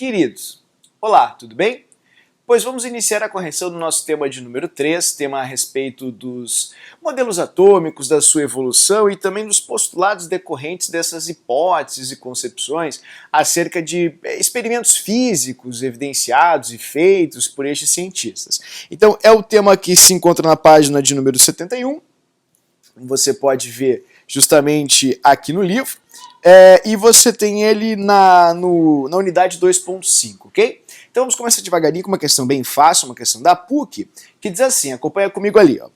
Queridos, olá, tudo bem? Pois vamos iniciar a correção do nosso tema de número 3, tema a respeito dos modelos atômicos, da sua evolução e também dos postulados decorrentes dessas hipóteses e concepções acerca de experimentos físicos evidenciados e feitos por estes cientistas. Então é o tema que se encontra na página de número 71, você pode ver justamente aqui no livro, e você tem ele na unidade 2.5, ok? Então vamos começar devagarinho com uma questão bem fácil, uma questão da PUC, que diz assim, acompanha comigo ali, ó.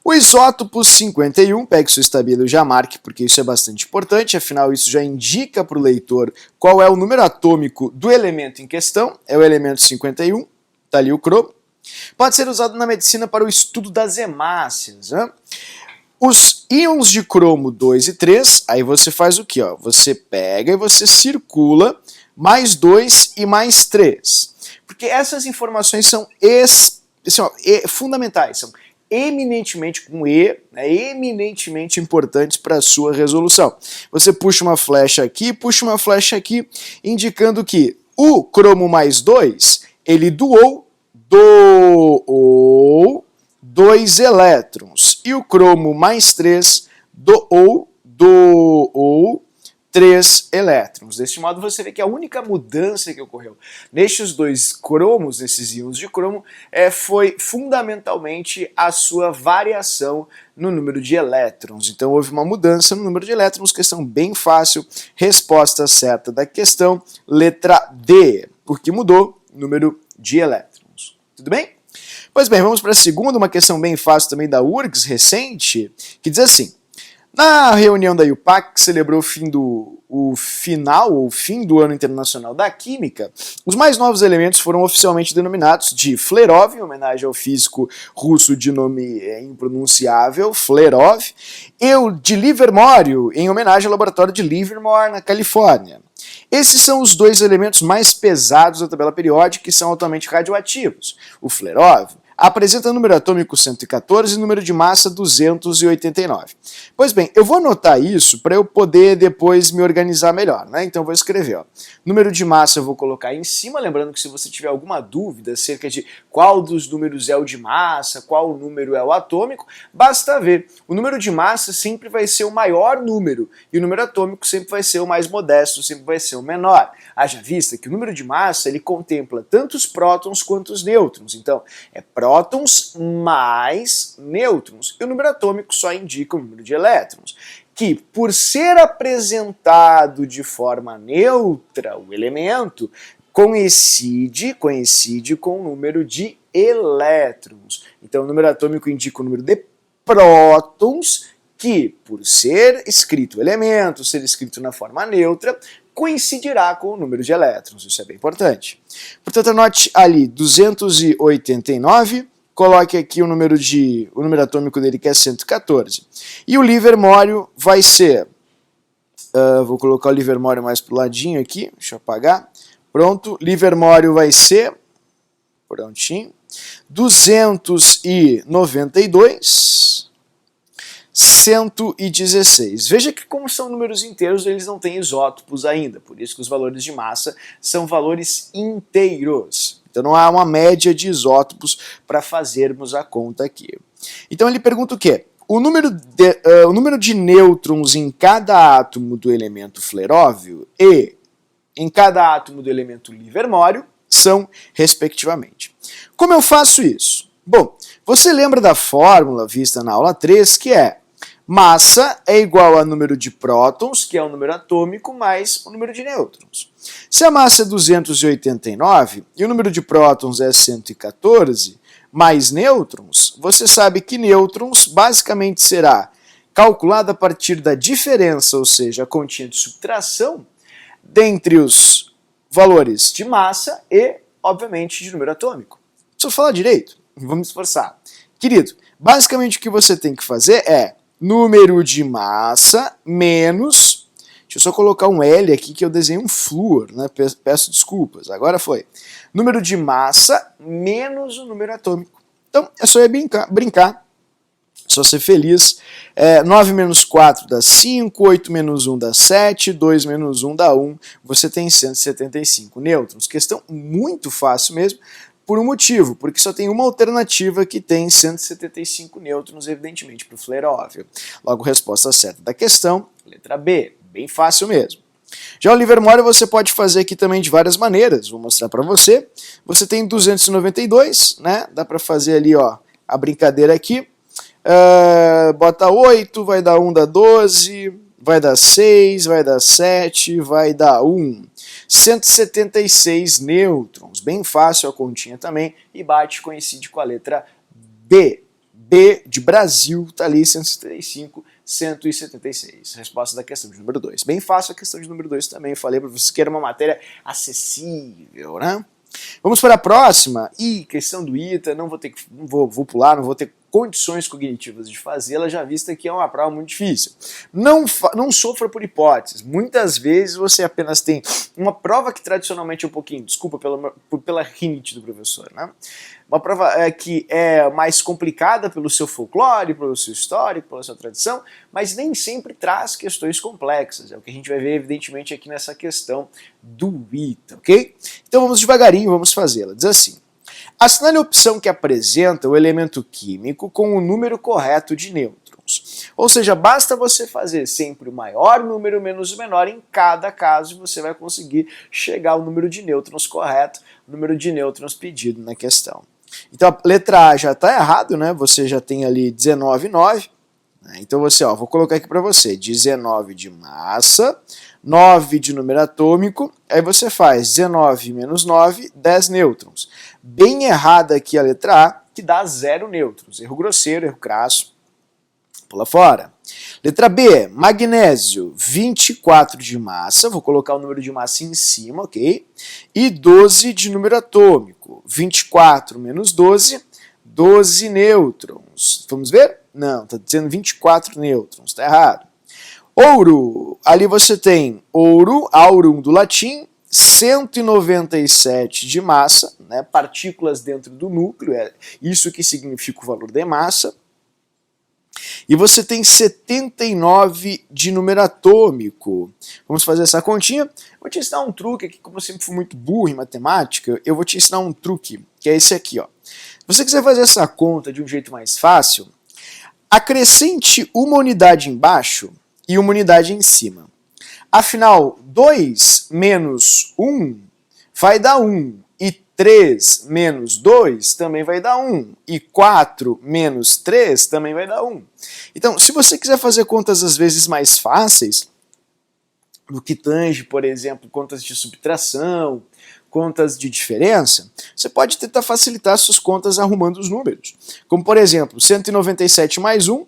O isótopo 51, pegue sua estabilo e já marque, porque isso é bastante importante, afinal isso já indica para o leitor qual é o número atômico do elemento em questão, é o elemento 51, tá ali o cromo. Pode ser usado na medicina para o estudo das hemácias, né? Os íons de cromo 2 e 3, aí você faz o que? Você pega e você circula mais 2 e mais 3. Porque essas informações são fundamentais, são eminentemente com E, né, eminentemente importantes para a sua resolução. Você puxa uma flecha aqui, indicando que o cromo mais 2, ele doou 2 elétrons. E o cromo mais 3 doou 3 elétrons. Deste modo você vê que a única mudança que ocorreu nestes dois cromos, nesses íons de cromo, foi fundamentalmente a sua variação no número de elétrons. Então houve uma mudança no número de elétrons, questão bem fácil, resposta certa da questão, letra D, porque mudou o número de elétrons. Tudo bem? Pois bem, vamos para a segunda, uma questão bem fácil também da URGS, recente, que diz assim: na reunião da IUPAC, que celebrou o fim do Ano Internacional da Química, os mais novos elementos foram oficialmente denominados de Flerov, em homenagem ao físico russo de nome impronunciável, Flerov, e o de Livermore, em homenagem ao laboratório de Livermore, na Califórnia. Esses são os dois elementos mais pesados da tabela periódica que são altamente radioativos. O Flerov apresenta número atômico 114 e número de massa 289. Pois bem, eu vou anotar isso para eu poder depois me organizar melhor, né? Então eu vou escrever, ó. Número de massa eu vou colocar aí em cima, lembrando que se você tiver alguma dúvida acerca de qual dos números é o de massa, qual número é o atômico, basta ver. O número de massa sempre vai ser o maior número e o número atômico sempre vai ser o mais modesto, sempre vai ser o menor. Haja vista que o número de massa ele contempla tanto os prótons quanto os nêutrons, então é prótons mais nêutrons. E o número atômico só indica o número de elétrons, que por ser apresentado de forma neutra, o elemento coincide com o número de elétrons. Então o número atômico indica o número de prótons, que por ser escrito elemento, ser escrito na forma neutra, coincidirá com o número de elétrons, isso é bem importante. Portanto, anote ali 289, coloque aqui o número atômico dele que é 114. E o Livermore vai ser, vou colocar o Livermore mais pro ladinho aqui, deixa eu apagar, pronto, Livermore vai ser, prontinho, 292, 116. Veja que como são números inteiros, eles não têm isótopos ainda, por isso que os valores de massa são valores inteiros. Então não há uma média de isótopos para fazermos a conta aqui. Então ele pergunta o quê? O número de nêutrons em cada átomo do elemento fleróvio e em cada átomo do elemento livermório são respectivamente. Como eu faço isso? Bom, você lembra da fórmula vista na aula 3, que é massa é igual a número de prótons, que é o número atômico, mais o número de nêutrons. Se a massa é 289 e o número de prótons é 114, mais nêutrons, você sabe que nêutrons basicamente será calculado a partir da diferença, ou seja, a continha de subtração, dentre os valores de massa e, obviamente, de número atômico. Deixa eu falar direito, vamos esforçar. Querido, basicamente o que você tem que fazer é número de massa menos, deixa eu só colocar um L aqui que eu desenhei um flúor, né? Peço desculpas, agora foi. Número de massa menos o número atômico. Então é só brincar só ser feliz. 9 menos 4 dá 5, 8 menos 1 dá 7, 2 menos 1 dá 1, você tem 175 nêutrons. Questão muito fácil mesmo, por um motivo, porque só tem uma alternativa que tem 175 nêutrons, evidentemente, para o fleróvio. Logo, resposta certa da questão, letra B, bem fácil mesmo. Já o Livermore você pode fazer aqui também de várias maneiras, vou mostrar para você. Você tem 292, né? Dá para fazer ali, ó, a brincadeira aqui. Bota 8, vai dar 1, dá 12, vai dar 6, vai dar 7, vai dar 1. 176 nêutrons, bem fácil a continha também, e bate, coincide com a letra B. B de Brasil, tá ali, 175, 176. Resposta da questão de número 2. Bem fácil a questão de número 2 também, eu falei para vocês que era uma matéria acessível, né? Vamos para a próxima. Questão do ITA, vou pular, não vou ter condições cognitivas de fazê-la, já vista que é uma prova muito difícil. Não sofra por hipóteses. Muitas vezes você apenas tem uma prova que tradicionalmente é um pouquinho, desculpa pela rinite do professor, né? Uma prova que é mais complicada pelo seu folclore, pelo seu histórico, pela sua tradição, mas nem sempre traz questões complexas. É o que a gente vai ver, evidentemente, aqui nessa questão do ITA, ok? Então vamos devagarinho, vamos fazê-la. Diz assim: assinale a opção que apresenta o elemento químico com o número correto de nêutrons. Ou seja, basta você fazer sempre o maior número menos o menor em cada caso e você vai conseguir chegar ao número de nêutrons correto, o número de nêutrons pedido na questão. Então a letra A já está errado, né? Você já tem ali 19,9. Então você, vou colocar aqui para você, 19 de massa, 9 de número atômico, aí você faz 19 menos 9, 10 nêutrons. Bem errada aqui a letra A, que dá 0 nêutrons. Erro grosseiro, erro crasso, pula fora. Letra B, magnésio, 24 de massa, vou colocar o número de massa em cima, ok? E 12 de número atômico, 24 menos 12, 12 nêutrons. Vamos ver? Não, está dizendo 24 nêutrons, está errado. Ouro, ali você tem ouro, aurum do latim, 197 de massa, né, partículas dentro do núcleo, é isso que significa o valor de massa. E você tem 79 de número atômico. Vamos fazer essa continha? Vou te ensinar um truque aqui, como eu sempre fui muito burro em matemática, eu vou te ensinar um truque, que é esse aqui, ó. Se você quiser fazer essa conta de um jeito mais fácil, acrescente uma unidade embaixo e uma unidade em cima. Afinal, 2 menos 1 vai dar 1, e 3 menos 2 também vai dar 1, e 4 menos 3 também vai dar 1. Então, se você quiser fazer contas às vezes mais fáceis, no que tange, por exemplo, contas de subtração, contas de diferença, você pode tentar facilitar suas contas arrumando os números. Como, por exemplo, 197 mais 1,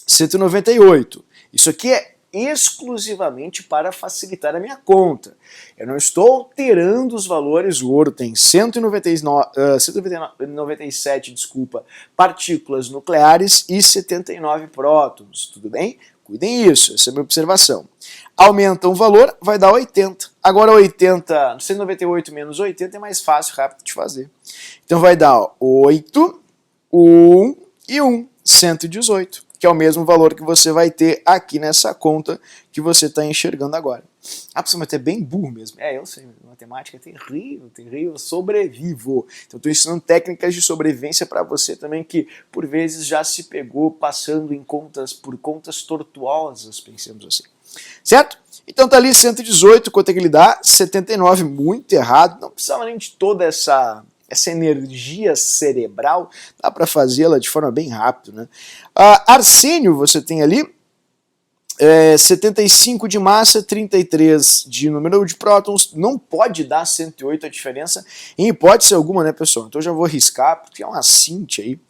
198. Isso aqui é exclusivamente para facilitar a minha conta. Eu não estou alterando os valores, o ouro tem 197 partículas nucleares e 79 prótons, tudo bem? Cuidem isso, essa é a minha observação. Aumenta um valor, vai dar 80. Agora 198 menos 80 é mais fácil, rápido de fazer. Então vai dar 8, 1 e 1, 118. Que é o mesmo valor que você vai ter aqui nessa conta que você está enxergando agora. Mas é bem burro mesmo. Eu sei, matemática é terrível, terrível, sobrevivo. Então estou ensinando técnicas de sobrevivência para você também que por vezes já se pegou passando por contas tortuosas, pensemos assim. Certo? Então tá ali 118, quanto é que ele dá? 79, muito errado. Não precisava nem de toda essa energia cerebral, dá para fazê-la de forma bem rápida, né? Arsênio você tem ali, 75 de massa, 33 de número de prótons, não pode dar 108 a diferença, em hipótese alguma, né, pessoal? Então eu já vou arriscar, porque é uma cinte aí.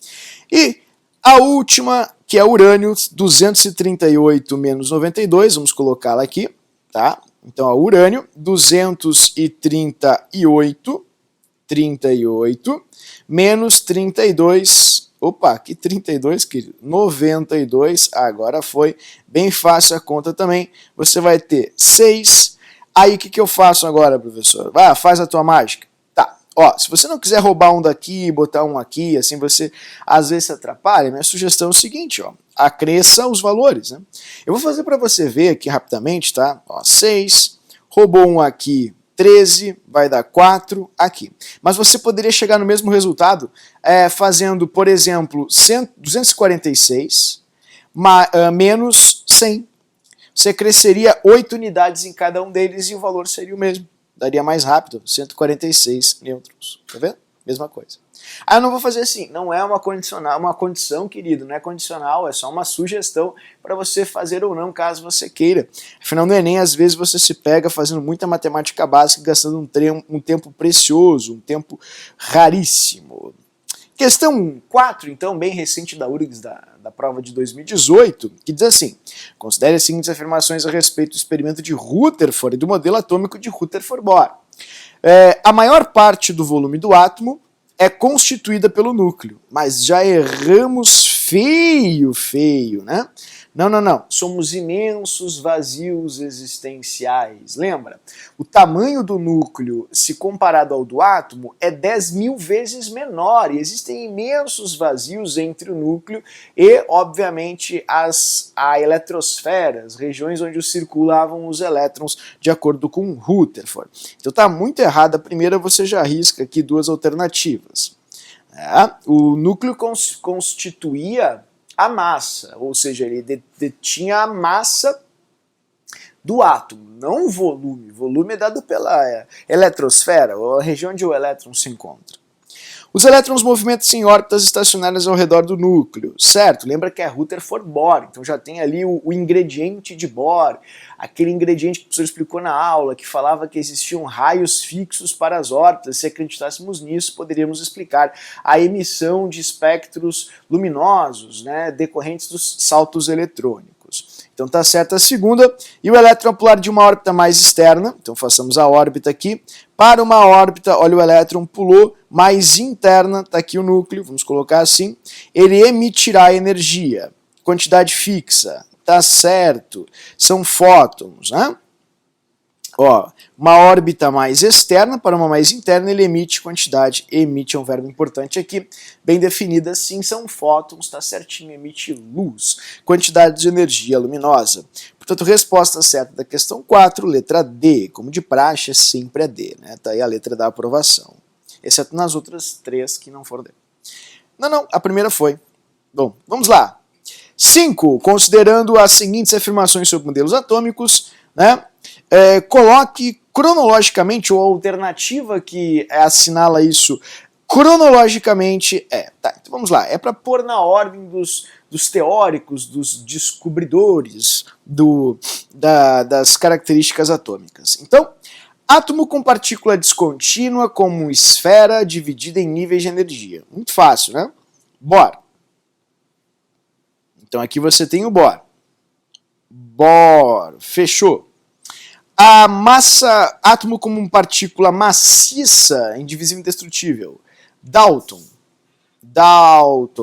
E a última, que é urânio, 238 menos 92, vamos colocá-la aqui, tá? Então, urânio, 238, 38, menos 32, opa, que 32, querido, 92, agora foi, bem fácil a conta também, você vai ter 6, aí o que eu faço agora, professor? Faz a tua mágica. Tá, Ó, se você não quiser roubar um daqui e botar um aqui, assim você às vezes se atrapalha, minha sugestão é o seguinte, ó, acresça os valores, né? Eu vou fazer para você ver aqui rapidamente, tá? Ó, 6, roubou um aqui, 13, vai dar 4 aqui. Mas você poderia chegar no mesmo resultado fazendo, por exemplo, 246 menos 100. Você cresceria 8 unidades em cada um deles e o valor seria o mesmo. Daria mais rápido, 146 nêutrons. Tá vendo? Mesma coisa. Ah, eu não vou fazer assim. Não é uma condição, querido. Não é condicional, é só uma sugestão para você fazer ou não, caso você queira. Afinal, no Enem, às vezes você se pega fazendo muita matemática básica, gastando um tempo precioso, um tempo raríssimo. Questão 4, então, bem recente da URGS, da prova de 2018, que diz assim: considere as seguintes afirmações a respeito do experimento de Rutherford e do modelo atômico de Rutherford-Bohr. A maior parte do volume do átomo é constituída pelo núcleo, mas já erramos feio, né? Não. Somos imensos vazios existenciais. Lembra? O tamanho do núcleo, se comparado ao do átomo, é 10.000 vezes menor. E existem imensos vazios entre o núcleo e, obviamente, a eletrosfera, as regiões onde circulavam os elétrons, de acordo com Rutherford. Então está muito errado. A primeira você já arrisca aqui duas alternativas. O núcleo constituía a massa, ou seja, ele detinha a massa do átomo, não o volume. O volume é dado pela eletrosfera, ou a região onde o elétron se encontra. Os elétrons movimentam-se em órbitas estacionárias ao redor do núcleo, certo? Lembra que é Rutherford-Bohr, então já tem ali o ingrediente de Bohr, aquele ingrediente que o professor explicou na aula, que falava que existiam raios fixos para as órbitas. Se acreditássemos nisso, poderíamos explicar a emissão de espectros luminosos, né, decorrentes dos saltos eletrônicos. Então tá certa a segunda. E o elétron pular de uma órbita mais externa, então façamos a órbita aqui, para uma órbita, olha, o elétron pulou mais interna, tá aqui o núcleo, vamos colocar assim, ele emitirá energia, quantidade fixa, tá certo, são fótons, né? Ó, uma órbita mais externa para uma mais interna, ele emite quantidade, emite é um verbo importante aqui, bem definida, sim, são fótons, tá certinho, emite luz, quantidade de energia luminosa. Portanto, resposta certa da questão 4, letra D, como de praxe, sempre é D, né? Tá aí a letra da aprovação, exceto nas outras 3 que não foram D. Não, a primeira foi. Bom, vamos lá. 5, considerando as seguintes afirmações sobre modelos atômicos, né? Coloque cronologicamente, ou a alternativa que assinala isso cronologicamente tá, então vamos lá, é para pôr na ordem dos teóricos, dos descobridores das características atômicas. Então, átomo com partícula descontínua como esfera dividida em níveis de energia. Muito fácil, né? Bohr. Então aqui você tem o Bohr. Bohr, fechou. A massa, átomo como partícula maciça, indivisível e indestrutível. Dalton.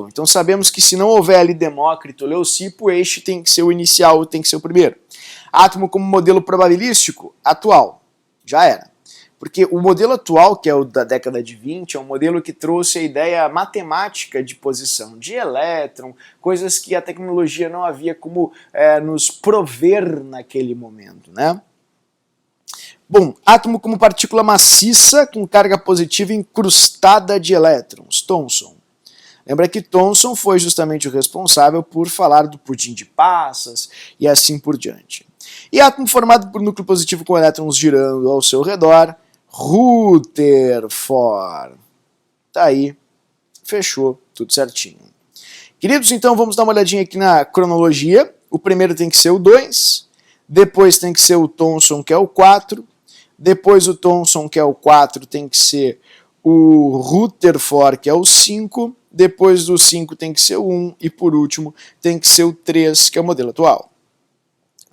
Então sabemos que se não houver ali Demócrito, Leucipo, este tem que ser o inicial, tem que ser o primeiro. Átomo como modelo probabilístico, atual. Já era. Porque o modelo atual, que é o da década de 20, é um modelo que trouxe a ideia matemática de posição de elétron, coisas que a tecnologia não havia como nos prover naquele momento, né? Bom, átomo como partícula maciça com carga positiva incrustada de elétrons, Thomson. Lembra que Thomson foi justamente o responsável por falar do pudim de passas e assim por diante. E átomo formado por núcleo positivo com elétrons girando ao seu redor, Rutherford. Tá aí, fechou, tudo certinho. Queridos, então vamos dar uma olhadinha aqui na cronologia. O primeiro tem que ser o 2, depois tem que ser o Thomson, que é o 4, depois o Thomson, que é o 4, tem que ser o Rutherford, que é o 5, depois do 5 tem que ser o 1, e por último tem que ser o 3, que é o modelo atual.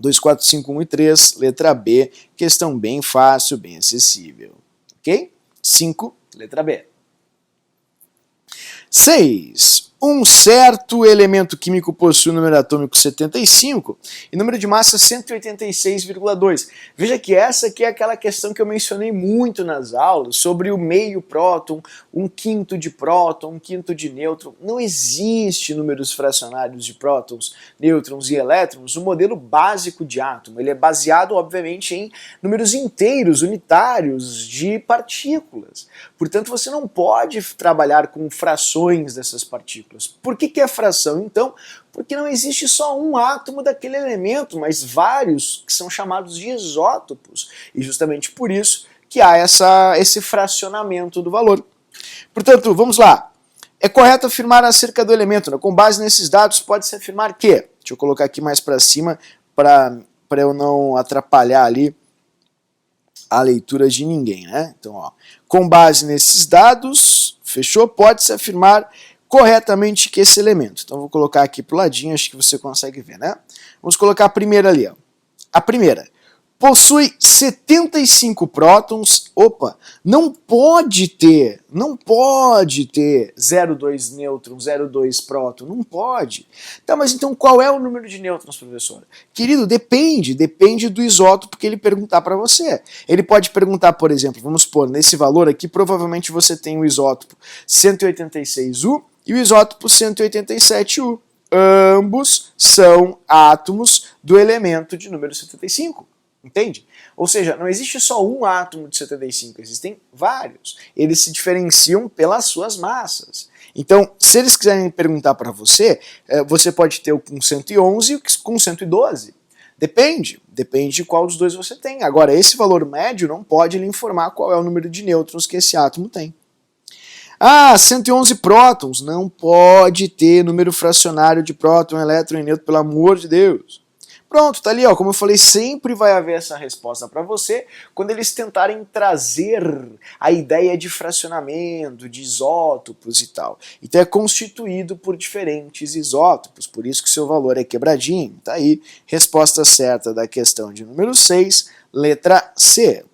2, 4, 5, 1 e 3, letra B, questão bem fácil, bem acessível. Ok? 5, letra B. 6. Um certo elemento químico possui número atômico 75 e número de massa 186,2. Veja que essa aqui é aquela questão que eu mencionei muito nas aulas, sobre o meio próton, um quinto de próton, um quinto de nêutron. Não existe números fracionários de prótons, nêutrons e elétrons no modelo básico de átomo. Ele é baseado, obviamente, em números inteiros, unitários, de partículas. Portanto, você não pode trabalhar com frações dessas partículas. Por que é fração, então? Porque não existe só um átomo daquele elemento, mas vários que são chamados de isótopos. E justamente por isso que há esse fracionamento do valor. Portanto, vamos lá. É correto afirmar acerca do elemento, né? Com base nesses dados, pode-se afirmar que... Deixa eu colocar aqui mais para cima para eu não atrapalhar ali a leitura de ninguém, né? Então, ó, com base nesses dados, fechou? Pode-se afirmar corretamente que esse elemento. Então, vou colocar aqui pro ladinho, acho que você consegue ver, né? Vamos colocar a primeira ali, ó. A primeira possui 75 prótons. Opa, não pode ter 0,2 nêutron, 0,2 próton, não pode. Tá, mas então qual é o número de nêutrons, professora? Querido, depende do isótopo que ele perguntar para você. Ele pode perguntar, por exemplo, vamos supor, nesse valor aqui, provavelmente você tem o isótopo 186U e o isótopo 187U. Ambos são átomos do elemento de número 75. Entende? Ou seja, não existe só um átomo de 75, existem vários. Eles se diferenciam pelas suas massas. Então, se eles quiserem perguntar para você, você pode ter o com 111 e o com 112. Depende de qual dos dois você tem. Agora, esse valor médio não pode lhe informar qual é o número de nêutrons que esse átomo tem. Ah, 111 prótons. Não pode ter número fracionário de próton, elétron e nêutron, pelo amor de Deus. Pronto, tá ali, ó. Como eu falei, sempre vai haver essa resposta para você quando eles tentarem trazer a ideia de fracionamento, de isótopos e tal. Então é constituído por diferentes isótopos, por isso que seu valor é quebradinho. Tá aí, resposta certa da questão de número 6, letra C.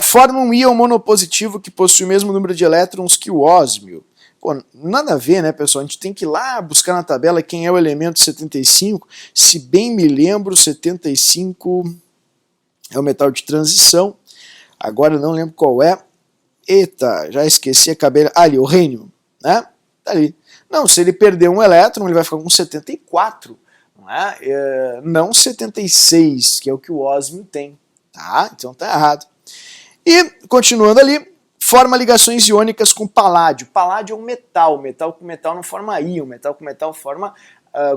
Forma um íon monopositivo que possui o mesmo número de elétrons que o ósmio. Pô, nada a ver, né, pessoal? A gente tem que ir lá buscar na tabela quem é o elemento 75. Se bem me lembro, 75 é o metal de transição. Agora eu não lembro qual é. Eita, já esqueci a cabela. Ali, o rênio, né? Tá ali. Não, se ele perder um elétron, ele vai ficar com 74, não é? Não 76, que é o que o ósmio tem, tá? Então tá errado. E, continuando ali, forma ligações iônicas com paládio. Paládio é um metal. Metal com metal não forma íon. Metal com metal forma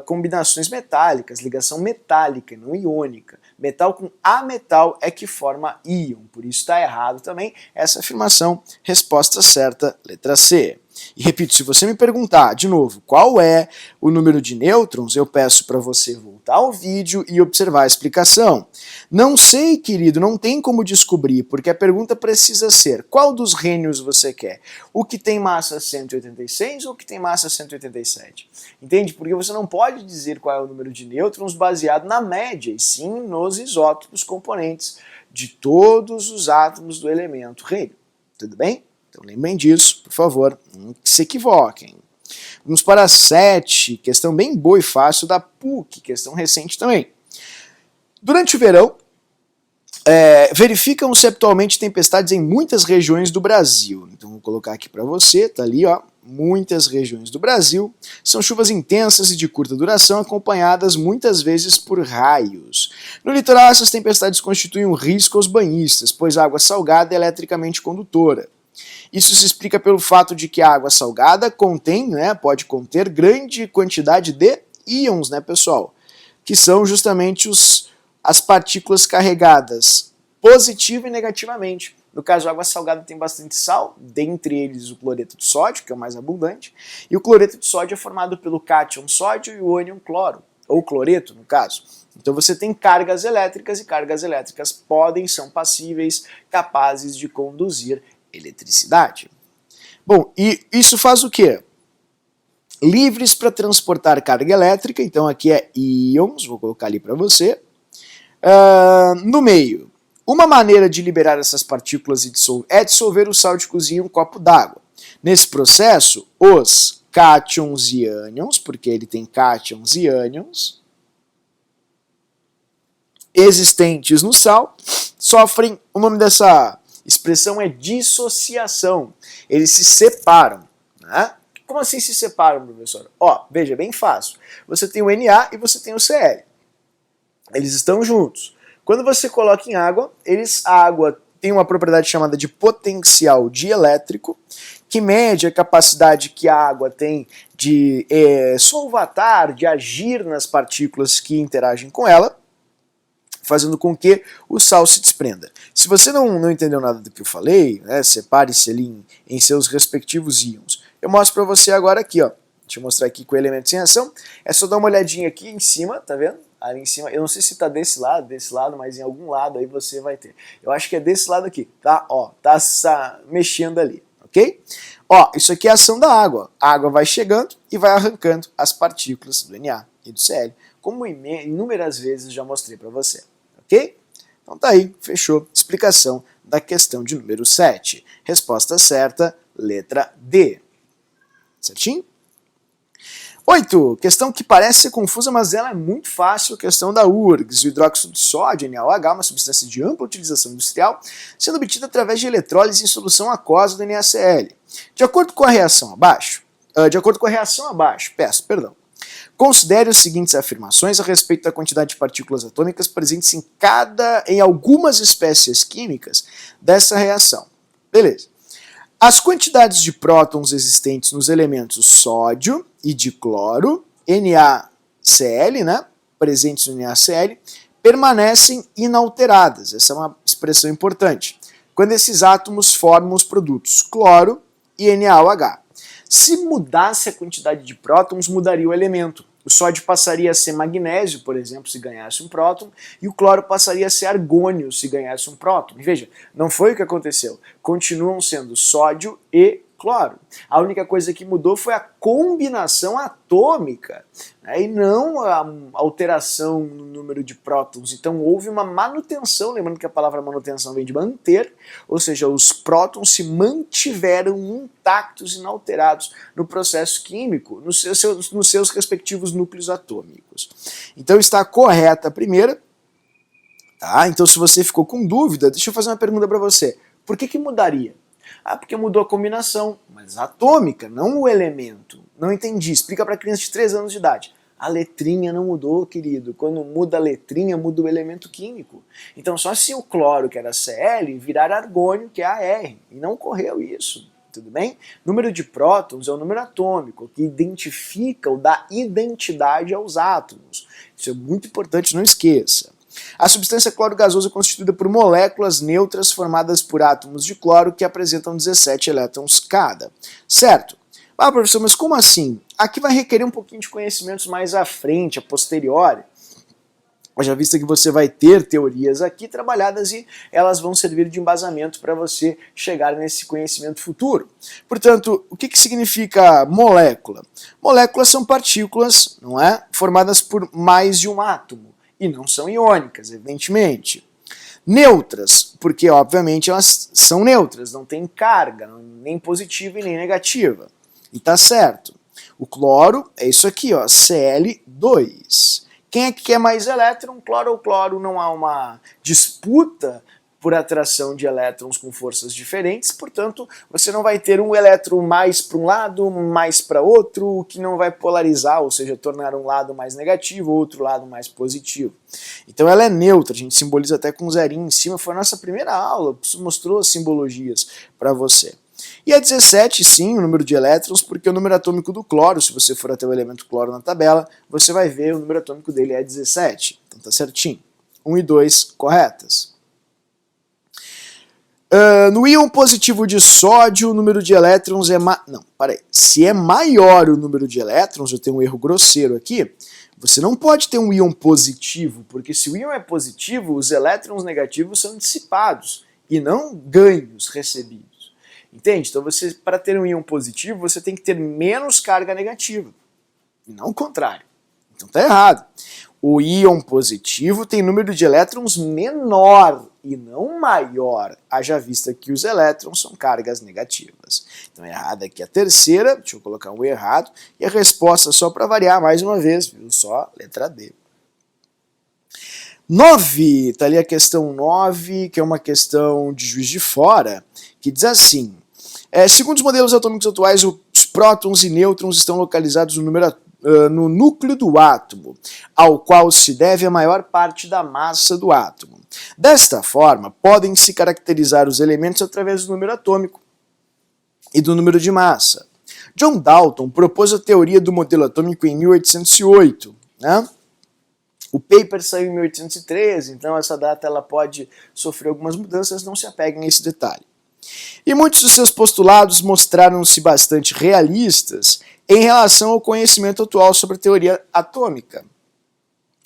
combinações metálicas. Ligação metálica, não iônica. Metal com ametal é que forma íon. Por isso está errado também essa afirmação. Resposta certa, letra C. E repito, se você me perguntar de novo qual é o número de nêutrons, eu peço para você voltar ao vídeo e observar a explicação. Não sei, querido, não tem como descobrir, porque a pergunta precisa ser: qual dos rênios você quer? O que tem massa 186 ou o que tem massa 187? Entende? Porque você não pode dizer qual é o número de nêutrons baseado na média, e sim nos isótopos componentes de todos os átomos do elemento rênio. Tudo bem? Então lembrem disso, por favor, não se equivoquem. Vamos para a 7, questão bem boa e fácil da PUC, questão recente também. Durante o verão, verificam-se atualmente tempestades em muitas regiões do Brasil. Então vou colocar aqui para você, tá ali, ó, muitas regiões do Brasil. São chuvas intensas e de curta duração, acompanhadas muitas vezes por raios. No litoral, essas tempestades constituem um risco aos banhistas, pois a água salgada é eletricamente condutora. Isso se explica pelo fato de que a água salgada pode conter grande quantidade de íons, né, pessoal? Que são justamente as partículas carregadas positiva e negativamente. No caso, a água salgada tem bastante sal, dentre eles o cloreto de sódio, que é o mais abundante, e o cloreto de sódio é formado pelo cátion sódio e o ânion cloro, ou cloreto, no caso. Então você tem cargas elétricas, e cargas elétricas são passíveis, capazes de conduzir eletricidade. Bom, e isso faz o quê? Livres para transportar carga elétrica, então aqui é íons, vou colocar ali para você. No meio, uma maneira de liberar essas partículas é dissolver o sal de cozinha em um copo d'água. Nesse processo, os cátions e ânions, porque ele tem cátions e ânions, existentes no sal, sofrem, o nome dessa expressão é dissociação. Eles se separam, né? Como assim se separam, professor? Ó, veja, bem fácil. Você tem o Na e você tem o Cl. Eles estão juntos. Quando você coloca em água, a água tem uma propriedade chamada de potencial dielétrico, que mede a capacidade que a água tem de solvatar, de agir nas partículas que interagem com ela, fazendo com que o sal se desprenda. Se você não entendeu nada do que eu falei, né, separe-se ali em seus respectivos íons. Eu mostro para você agora aqui, ó. Deixa eu mostrar aqui com elementos em reação. É só dar uma olhadinha aqui em cima, tá vendo? Ali em cima, eu não sei se tá desse lado, mas em algum lado aí você vai ter. Eu acho que é desse lado aqui, tá? Ó, tá mexendo ali, ok? Ó, isso aqui é a ação da água. A água vai chegando e vai arrancando as partículas do Na e do Cl, como inúmeras vezes já mostrei para você, ok? Então tá aí, fechou. Explicação da questão de número 7. Resposta certa, letra D. Certinho? 8. Questão que parece ser confusa, mas ela é muito fácil. Questão da URGS. O hidróxido de sódio, NaOH, uma substância de ampla utilização industrial, sendo obtida através de eletrólise em solução aquosa do NaCl. De acordo com a reação abaixo, considere as seguintes afirmações a respeito da quantidade de partículas atômicas presentes em algumas espécies químicas dessa reação. Beleza. As quantidades de prótons existentes nos elementos sódio e de cloro, NaCl, né, presentes no NaCl, permanecem inalteradas. Essa é uma expressão importante. Quando esses átomos formam os produtos cloro e NaOH. Se mudasse a quantidade de prótons, mudaria o elemento. O sódio passaria a ser magnésio, por exemplo, se ganhasse um próton, e o cloro passaria a ser argônio, se ganhasse um próton. E veja, não foi o que aconteceu. Continuam sendo sódio e cloro. A única coisa que mudou foi a combinação atômica, né, e não a alteração no número de prótons. Então houve uma manutenção, lembrando que a palavra manutenção vem de manter, ou seja, os prótons se mantiveram intactos, inalterados no processo químico, nos seus respectivos núcleos atômicos. Então está correta a primeira. Tá? Então se você ficou com dúvida, deixa eu fazer uma pergunta para você. Por que mudaria? Ah, porque mudou a combinação, mas atômica, não o elemento. Não entendi. Explica para criança de 3 anos de idade. A letrinha não mudou, querido. Quando muda a letrinha, muda o elemento químico. Então só se o cloro, que era Cl, virar argônio, que é Ar. E não ocorreu isso. Tudo bem? Número de prótons é o número atômico, que identifica ou dá identidade aos átomos. Isso é muito importante, não esqueça. A substância cloro gasoso é constituída por moléculas neutras formadas por átomos de cloro que apresentam 17 elétrons cada. Certo? Ah, professor, mas como assim? Aqui vai requerer um pouquinho de conhecimentos mais à frente, a posteriori. Já visto que você vai ter teorias aqui trabalhadas e elas vão servir de embasamento para você chegar nesse conhecimento futuro. Portanto, o que significa molécula? Moléculas são partículas, não é? Formadas por mais de um átomo. E não são iônicas, evidentemente. Neutras, porque obviamente elas são neutras, não tem carga, nem positiva e nem negativa. E tá certo. O cloro é isso aqui, ó, Cl2. Quem é que quer mais elétron? Cloro ou cloro? Não há uma disputa por atração de elétrons com forças diferentes, portanto, você não vai ter um elétron mais para um lado, mais para outro, que não vai polarizar, ou seja, tornar um lado mais negativo, outro lado mais positivo. Então ela é neutra, a gente simboliza até com um zerinho em cima, foi a nossa primeira aula, mostrou as simbologias para você. E a 17, sim, o número de elétrons, porque o número atômico do cloro, se você for até o elemento cloro na tabela, você vai ver o número atômico dele é 17, então tá certinho. 1 e 2 corretas. No íon positivo de sódio, o número de elétrons é... Se é maior o número de elétrons, eu tenho um erro grosseiro aqui, você não pode ter um íon positivo, porque se o íon é positivo, os elétrons negativos são dissipados e não ganhos recebidos. Entende? Então, para ter um íon positivo, você tem que ter menos carga negativa, e não o contrário. Então tá errado. O íon positivo tem número de elétrons menor e não maior, haja vista que os elétrons são cargas negativas. Então errada aqui a terceira, deixa eu colocar um errado, e a resposta só para variar mais uma vez, viu? Só letra D. 9, tá ali a questão 9, que é uma questão de Juiz de Fora, que diz assim, segundo os modelos atômicos atuais, os prótons e nêutrons estão localizados no núcleo do átomo, ao qual se deve a maior parte da massa do átomo. Desta forma, podem se caracterizar os elementos através do número atômico e do número de massa. John Dalton propôs a teoria do modelo atômico em 1808, né? O paper saiu em 1813, então essa data ela pode sofrer algumas mudanças, não se apeguem a esse detalhe. E muitos dos seus postulados mostraram-se bastante realistas em relação ao conhecimento atual sobre a teoria atômica.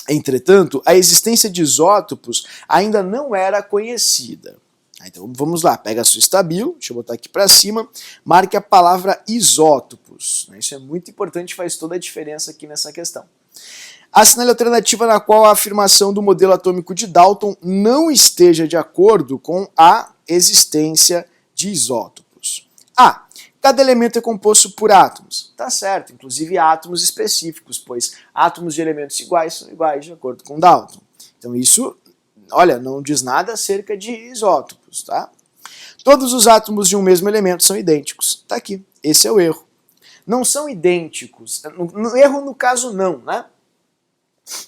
Entretanto, a existência de isótopos ainda não era conhecida. Então vamos lá, pega a sua estabilo, deixa eu botar aqui para cima, marque a palavra isótopos. Isso é muito importante, faz toda a diferença aqui nessa questão. Assinale a alternativa na qual a afirmação do modelo atômico de Dalton não esteja de acordo com a existência de isótopos. A. Cada elemento é composto por átomos. Tá certo, inclusive átomos específicos, pois átomos de elementos iguais são iguais de acordo com Dalton. Então isso, olha, não diz nada acerca de isótopos, tá? Todos os átomos de um mesmo elemento são idênticos. Tá aqui, esse é o erro. Não são idênticos, no erro no caso não, né?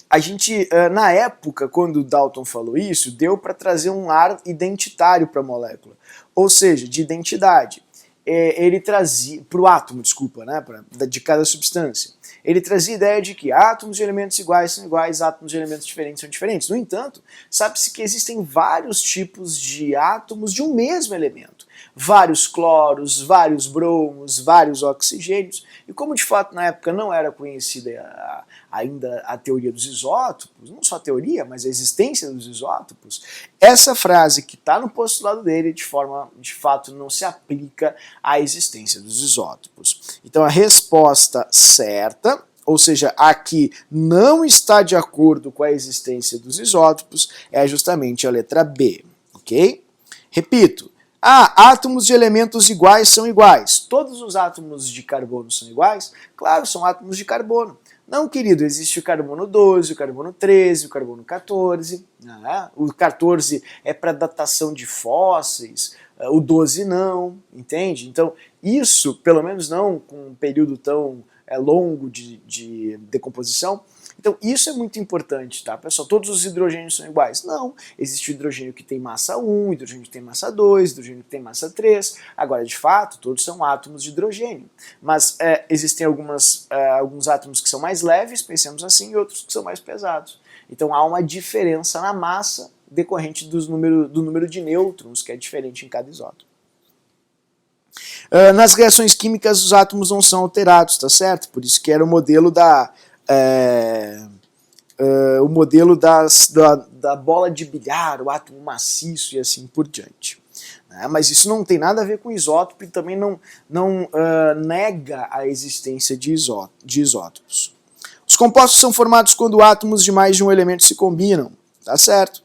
A gente, na época, quando Dalton falou isso, deu para trazer um ar identitário para a molécula, ou seja, de identidade. Ele trazia, para o átomo, desculpa, né, de cada substância. Ele trazia a ideia de que átomos de elementos iguais são iguais, átomos de elementos diferentes são diferentes. No entanto, sabe-se que existem vários tipos de átomos de um mesmo elemento. Vários cloros, vários bromos, vários oxigênios. E como de fato na época não era conhecida ainda a teoria dos isótopos, não só a teoria, mas a existência dos isótopos, essa frase que está no postulado dele de fato não se aplica à existência dos isótopos. Então a resposta certa, ou seja, a que não está de acordo com a existência dos isótopos, é justamente a letra B, ok? Repito. Átomos de elementos iguais são iguais. Todos os átomos de carbono são iguais? Claro, são átomos de carbono. Não, querido, existe o carbono 12, o carbono 13, o carbono 14. O 14 é para datação de fósseis, o 12 não, entende? Então, isso, pelo menos não com um período tão longo de decomposição. Então isso é muito importante, tá, pessoal? Todos os hidrogênios são iguais? Não. Existe o hidrogênio que tem massa 1, hidrogênio que tem massa 2, hidrogênio que tem massa 3. Agora, de fato, todos são átomos de hidrogênio. Mas existem alguns átomos que são mais leves, pensemos assim, e outros que são mais pesados. Então há uma diferença na massa decorrente do número de nêutrons, que é diferente em cada isótopo. Nas reações químicas, os átomos não são alterados, tá certo? Por isso que era o modelo da bola de bilhar, o átomo maciço e assim por diante. Mas isso não tem nada a ver com isótopo e também não nega a existência de isótopos. Os compostos são formados quando átomos de mais de um elemento se combinam, tá certo?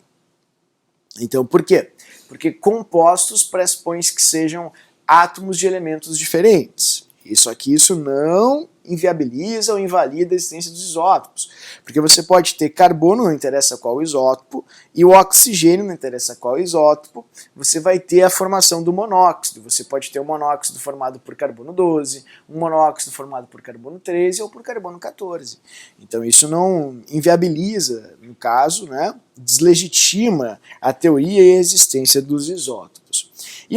Então por quê? Porque compostos pressupõem que sejam átomos de elementos diferentes. Isso não inviabiliza ou invalida a existência dos isótopos. Porque você pode ter carbono, não interessa qual isótopo, e o oxigênio, não interessa qual isótopo, você vai ter a formação do monóxido. Você pode ter um monóxido formado por carbono 12, um monóxido formado por carbono 13 ou por carbono 14. Então isso não inviabiliza, no caso, né, deslegitima a teoria e a existência dos isótopos. E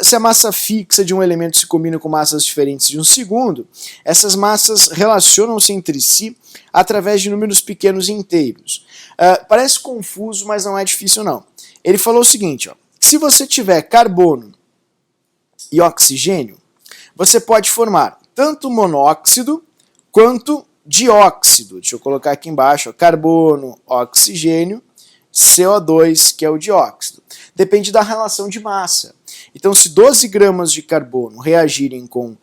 se a massa fixa de um elemento se combina com massas diferentes de um segundo, essas massas relacionam-se entre si através de números pequenos e inteiros. Parece confuso, mas não é difícil não. Ele falou o seguinte, ó, se você tiver carbono e oxigênio, você pode formar tanto monóxido quanto dióxido. Deixa eu colocar aqui embaixo, ó, carbono, oxigênio, CO2, que é o dióxido. Depende da relação de massa. Então, se 12 gramas de carbono reagirem com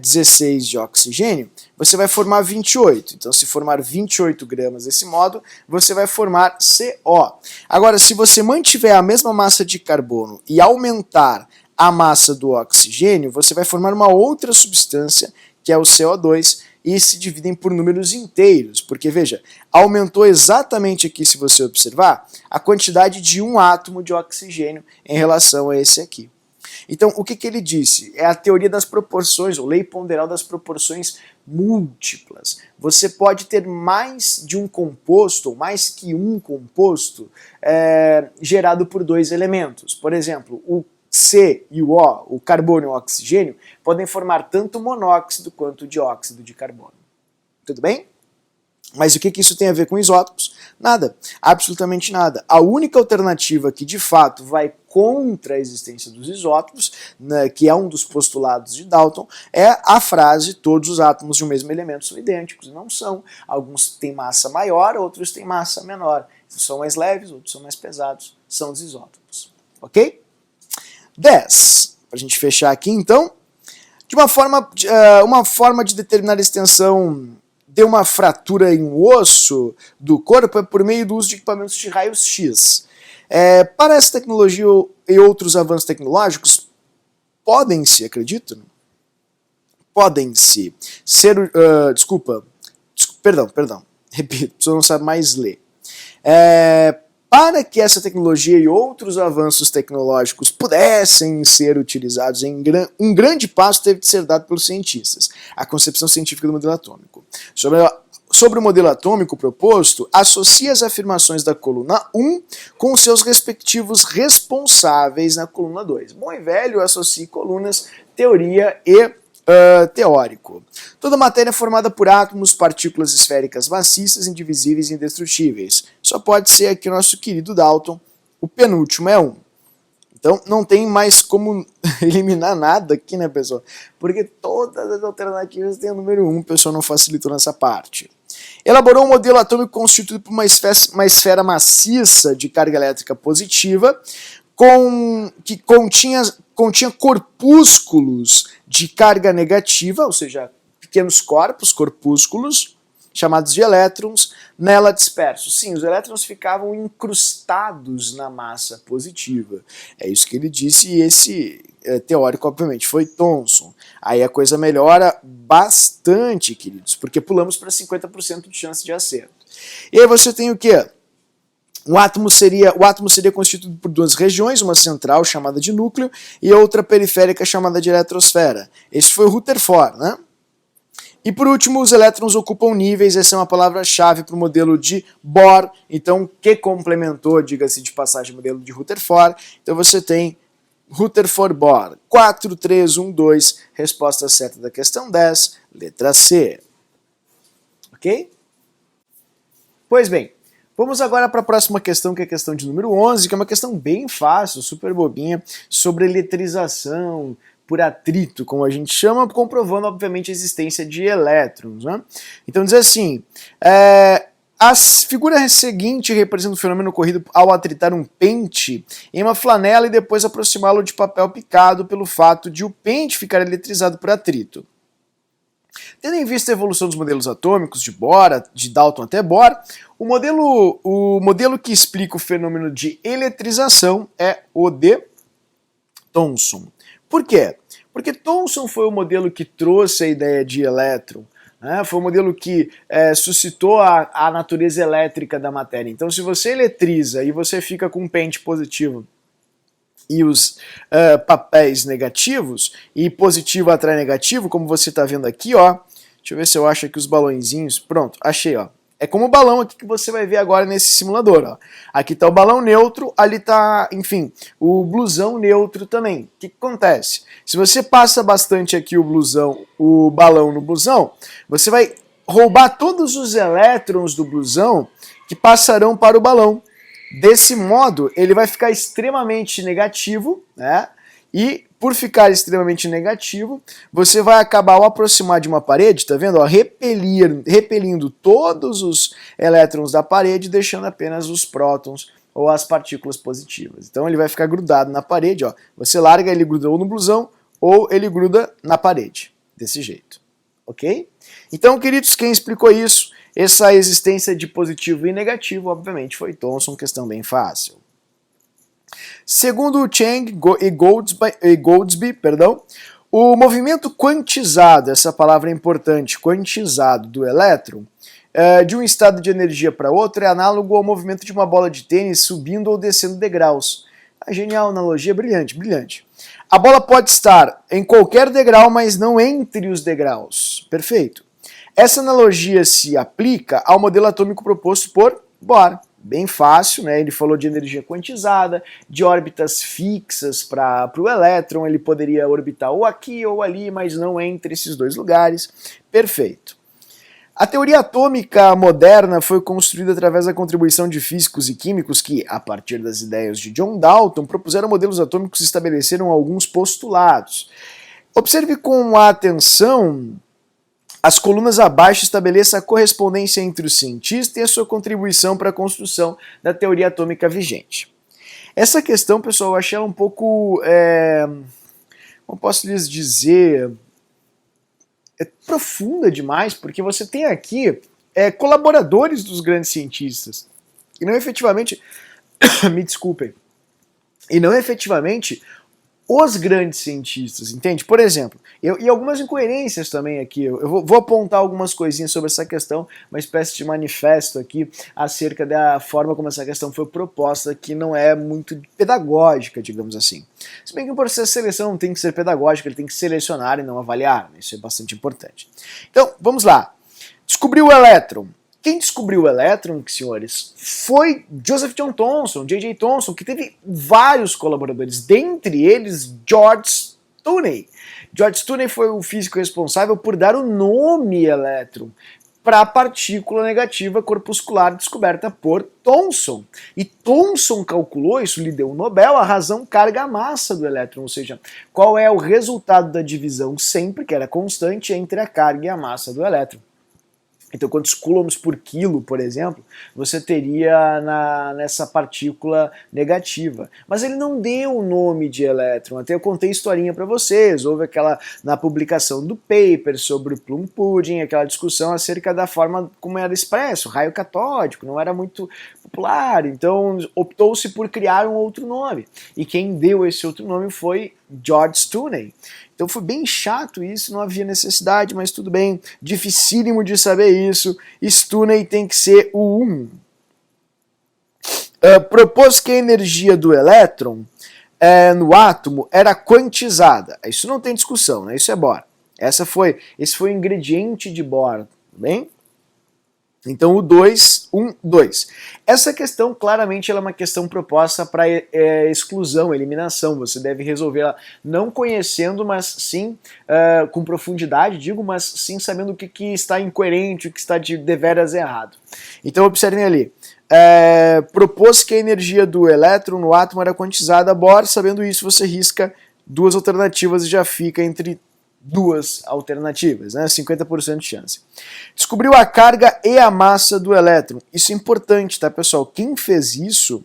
16 de oxigênio, você vai formar 28. Então, se formar 28 gramas desse modo, você vai formar CO. Agora, se você mantiver a mesma massa de carbono e aumentar a massa do oxigênio, você vai formar uma outra substância, que é o CO2, e se dividem por números inteiros, porque veja, aumentou exatamente aqui, se você observar, a quantidade de um átomo de oxigênio em relação a esse aqui. Então, o que ele disse? É a teoria das proporções, ou lei ponderal das proporções múltiplas. Você pode ter mais de um composto, ou mais que um composto, gerado por dois elementos. Por exemplo, o C e o O, o carbono e o oxigênio, podem formar tanto monóxido quanto dióxido de carbono. Tudo bem? Mas o que isso tem a ver com isótopos? Nada, absolutamente nada. A única alternativa que de fato vai contra a existência dos isótopos, né, que é um dos postulados de Dalton, é a frase: todos os átomos de um mesmo elemento são idênticos. Não são. Alguns têm massa maior, outros têm massa menor. São mais leves, outros são mais pesados. São os isótopos. Ok? 10. Para a gente fechar aqui, então, uma forma de determinar a extensão de uma fratura em um osso do corpo é por meio do uso de equipamentos de raios-x. Para essa tecnologia e outros avanços tecnológicos, podem-se, acredito, podem-se ser, repito, a pessoa não sabe mais ler. Para que essa tecnologia e outros avanços tecnológicos pudessem ser utilizados, um grande passo teve de ser dado pelos cientistas: a concepção científica do modelo atômico. Sobre o modelo atômico proposto, associa as afirmações da coluna 1 com seus respectivos responsáveis na coluna 2. Bom e velho, associe colunas, teoria e teórico. Toda matéria é formada por átomos, partículas esféricas maciças, indivisíveis e indestrutíveis. Só pode ser aqui o nosso querido Dalton. O penúltimo é 1. Então não tem mais como eliminar nada aqui, né, pessoal? Porque todas as alternativas têm o número 1, o pessoal não facilitou nessa parte. Elaborou um modelo atômico constituído por uma esfera maciça de carga elétrica positiva, que continha corpúsculos de carga negativa, ou seja, pequenos corpúsculos, chamados de elétrons, nela dispersos. Sim, os elétrons ficavam incrustados na massa positiva. É isso que ele disse, e esse teórico, obviamente, foi Thomson. Aí a coisa melhora bastante, queridos, porque pulamos para 50% de chance de acerto. E aí você tem o quê? O átomo seria constituído por duas regiões, uma central chamada de núcleo e outra periférica chamada de eletrosfera. Esse foi o Rutherford, né? E por último, os elétrons ocupam níveis, essa é uma palavra-chave para o modelo de Bohr, então que complementou, diga-se de passagem, o modelo de Rutherford. Então você tem Rutherford-Bohr, 4, 3, 1, 2, resposta certa da questão 10, letra C. Ok? Pois bem, vamos agora para a próxima questão, que é a questão de número 11, que é uma questão bem fácil, super bobinha, sobre eletrização por atrito, como a gente chama, comprovando, obviamente, a existência de elétrons, né? Então diz assim, a figura seguinte representa um fenômeno ocorrido ao atritar um pente em uma flanela e depois aproximá-lo de papel picado pelo fato de o pente ficar eletrizado por atrito. Tendo em vista a evolução dos modelos atômicos de Bohr, de Dalton até Bohr, o modelo que explica o fenômeno de eletrização é o de Thomson. Por quê? Porque Thomson foi o modelo que trouxe a ideia de elétron, né? Foi o modelo que suscitou a natureza elétrica da matéria. Então, se você eletriza e você fica com um pente positivo e os papéis negativos, e positivo atrai negativo, como você está vendo aqui, ó. Deixa eu ver se eu acho aqui os balõezinhos. Pronto, achei, ó. É como o balão aqui que você vai ver agora nesse simulador, ó. Aqui está o balão neutro, ali está, enfim, o blusão neutro também. O que acontece? Se você passa bastante aqui o balão no blusão, você vai roubar todos os elétrons do blusão que passarão para o balão. Desse modo, ele vai ficar extremamente negativo, né? E por ficar extremamente negativo, você vai acabar ao aproximar de uma parede, tá vendo? Ó, repelindo todos os elétrons da parede, deixando apenas os prótons ou as partículas positivas. Então ele vai ficar grudado na parede, ó. Você larga, ele gruda ou no blusão ou ele gruda na parede, desse jeito, ok? Então, queridos, quem explicou isso, essa existência de positivo e negativo, obviamente, foi Thomson, questão bem fácil. Segundo Chang e Goldsby, o movimento quantizado, essa palavra é importante, quantizado do elétron, de um estado de energia para outro é análogo ao movimento de uma bola de tênis subindo ou descendo degraus. A genial analogia, brilhante, brilhante. A bola pode estar em qualquer degrau, mas não entre os degraus. Perfeito. Essa analogia se aplica ao modelo atômico proposto por Bohr. Bem fácil, né? Ele falou de energia quantizada, de órbitas fixas para o elétron, ele poderia orbitar ou aqui ou ali, mas não entre esses dois lugares. Perfeito. A teoria atômica moderna foi construída através da contribuição de físicos e químicos que, a partir das ideias de John Dalton, propuseram modelos atômicos e estabeleceram alguns postulados. Observe com atenção as colunas abaixo, estabeleça a correspondência entre o cientista e a sua contribuição para a construção da teoria atômica vigente. Essa questão, pessoal, eu achei ela um pouco, como posso lhes dizer, profunda demais, porque você tem aqui colaboradores dos grandes cientistas, e não efetivamente, me desculpem, e não efetivamente os grandes cientistas, entende? Por exemplo, e algumas incoerências também aqui, eu vou apontar algumas coisinhas sobre essa questão, uma espécie de manifesto aqui acerca da forma como essa questão foi proposta, que não é muito pedagógica, digamos assim. Se bem que o processo de seleção não tem que ser pedagógico, ele tem que selecionar e não avaliar, né? Isso é bastante importante. Então, vamos lá. Descobriu o elétron. Quem descobriu o elétron, senhores, foi Joseph John Thomson, J.J. Thomson, que teve vários colaboradores, dentre eles George Tuney. George Tuney foi o físico responsável por dar o nome elétron para a partícula negativa corpuscular descoberta por Thomson. E Thomson calculou, isso lhe deu o Nobel, a razão carga-massa do elétron, ou seja, qual é o resultado da divisão sempre, que era constante, entre a carga e a massa do elétron. Então, quantos coulombs por quilo, por exemplo, você teria nessa partícula negativa. Mas ele não deu o nome de elétron. Até eu contei historinha para vocês. Houve aquela, na publicação do paper sobre o plum pudding, aquela discussão acerca da forma como era expresso, raio catódico, não era muito popular. Então, optou-se por criar um outro nome. E quem deu esse outro nome foi George Tuney. Então foi bem chato isso, não havia necessidade, mas tudo bem, dificílimo de saber isso, Tuney tem que ser o 1. Propôs que a energia do elétron no átomo era quantizada, isso não tem discussão, né? Isso é Bohr. Esse foi o ingrediente de Bohr, tudo bem? Então o 2, 1, 2. Essa questão, claramente, ela é uma questão proposta para exclusão, eliminação. Você deve resolvê-la não conhecendo, mas sim com profundidade, digo, mas sim sabendo o que está incoerente, o que está de deveras errado. Então observem ali. Propôs que a energia do elétron no átomo era quantizada. Bohr, sabendo isso, você risca duas alternativas e já fica entre duas alternativas, né? 50% de chance. Descobriu a carga e a massa do elétron. Isso é importante, tá, pessoal? Quem fez isso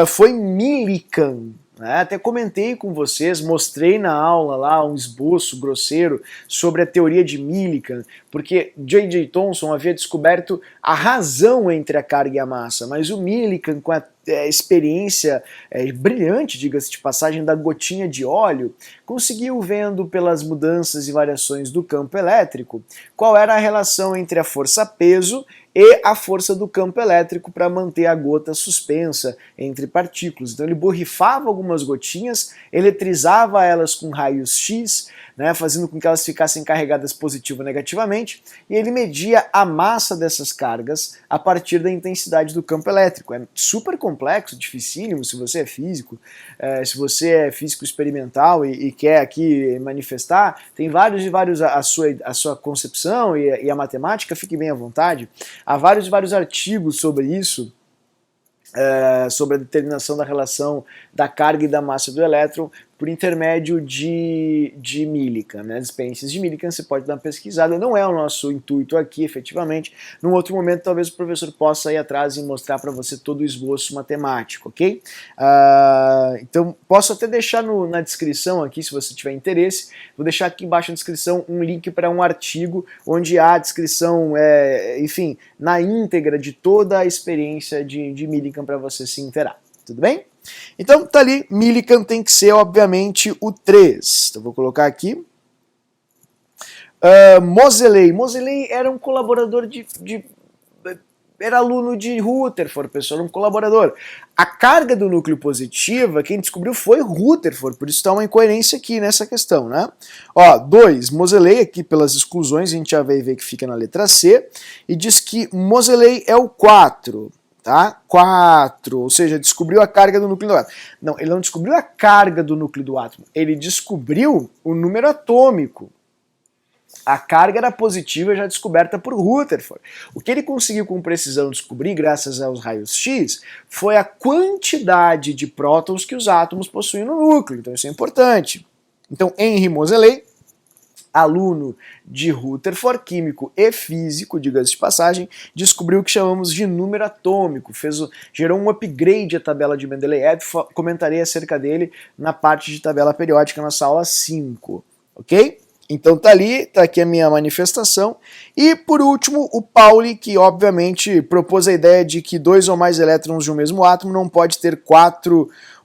foi Millikan. Né? Até comentei com vocês, mostrei na aula lá um esboço grosseiro sobre a teoria de Millikan, porque J.J. Thomson havia descoberto a razão entre a carga e a massa, mas o Millikan, com a experiência brilhante, diga-se de passagem, da gotinha de óleo, conseguiu, vendo pelas mudanças e variações do campo elétrico, qual era a relação entre a força-peso e a força do campo elétrico para manter a gota suspensa entre partículas. Então ele borrifava algumas gotinhas, eletrizava elas com raios X, né, fazendo com que elas ficassem carregadas positivo ou negativamente, e ele media a massa dessas cargas a partir da intensidade do campo elétrico. É super complexo, dificílimo, se você é físico, se você é físico experimental e quer aqui manifestar, tem vários e vários a sua concepção e a matemática, fique bem à vontade. Há vários e vários artigos sobre isso, sobre a determinação da relação da carga e da massa do elétron, por intermédio de Millikan, né? As experiências de Millikan, você pode dar uma pesquisada, não é o nosso intuito aqui, efetivamente. Num outro momento, talvez o professor possa ir atrás e mostrar para você todo o esboço matemático, ok? Então, posso até deixar na descrição aqui, se você tiver interesse, vou deixar aqui embaixo na descrição um link para um artigo onde há a descrição, enfim, na íntegra de toda a experiência de Millikan para você se inteirar, tudo bem? Então, tá ali, Millikan tem que ser, obviamente, o 3. Então, vou colocar aqui. Moseley. Moseley era um colaborador era aluno de Rutherford, pessoal, um colaborador. A carga do núcleo positiva, quem descobriu foi Rutherford, por isso está uma incoerência aqui nessa questão, né? Ó, 2, Moseley, aqui pelas exclusões, a gente já vai ver que fica na letra C, e diz que Moseley é o 4. Tá? 4, ou seja, descobriu a carga do núcleo do átomo. Não, ele não descobriu a carga do núcleo do átomo, ele descobriu o número atômico. A carga era positiva já descoberta por Rutherford. O que ele conseguiu com precisão descobrir, graças aos raios X, foi a quantidade de prótons que os átomos possuem no núcleo. Então isso é importante. Então Henry Moseley, aluno de Rutherford, químico e físico, diga-se de passagem, descobriu o que chamamos de número atômico, gerou um upgrade à tabela de Mendeleev, comentarei acerca dele na parte de tabela periódica, nossa aula 5, ok? Então tá ali, tá aqui a minha manifestação. E por último, o Pauli, que obviamente propôs a ideia de que 2 ou mais elétrons de um mesmo átomo não pode ter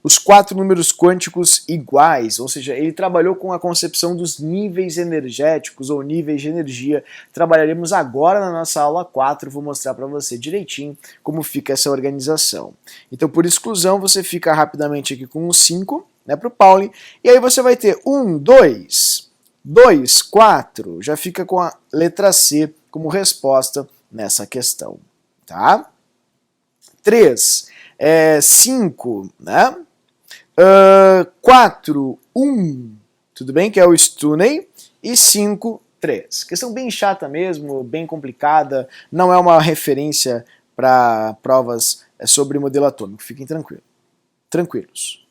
os 4 números quânticos iguais, ou seja, ele trabalhou com a concepção dos níveis energéticos ou níveis de energia. Trabalharemos agora na nossa aula 4, vou mostrar para você direitinho como fica essa organização. Então por exclusão você fica rapidamente aqui com o 5, né, para o Pauli, e aí você vai ter 1, 2, 2, 4, já fica com a letra C como resposta nessa questão, tá? 3, 5, né? 4, 1, tudo bem? Que é o Stoney, e 5, 3. Questão bem chata mesmo, bem complicada, não é uma referência para provas sobre modelo atômico, fiquem tranquilos.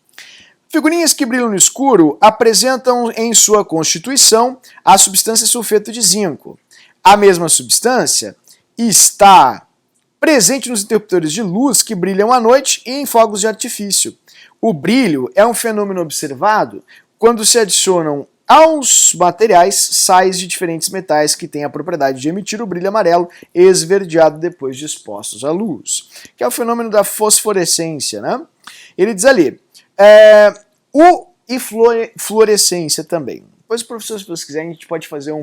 Figurinhas que brilham no escuro apresentam em sua constituição a substância sulfeto de zinco. A mesma substância está presente nos interruptores de luz que brilham à noite e em fogos de artifício. O brilho é um fenômeno observado quando se adicionam aos materiais sais de diferentes metais que têm a propriedade de emitir o brilho amarelo esverdeado depois de expostos à luz, que é o fenômeno da fosforescência, né? Ele diz ali, e fluorescência também. Depois, professor, se vocês quiserem, a gente pode fazer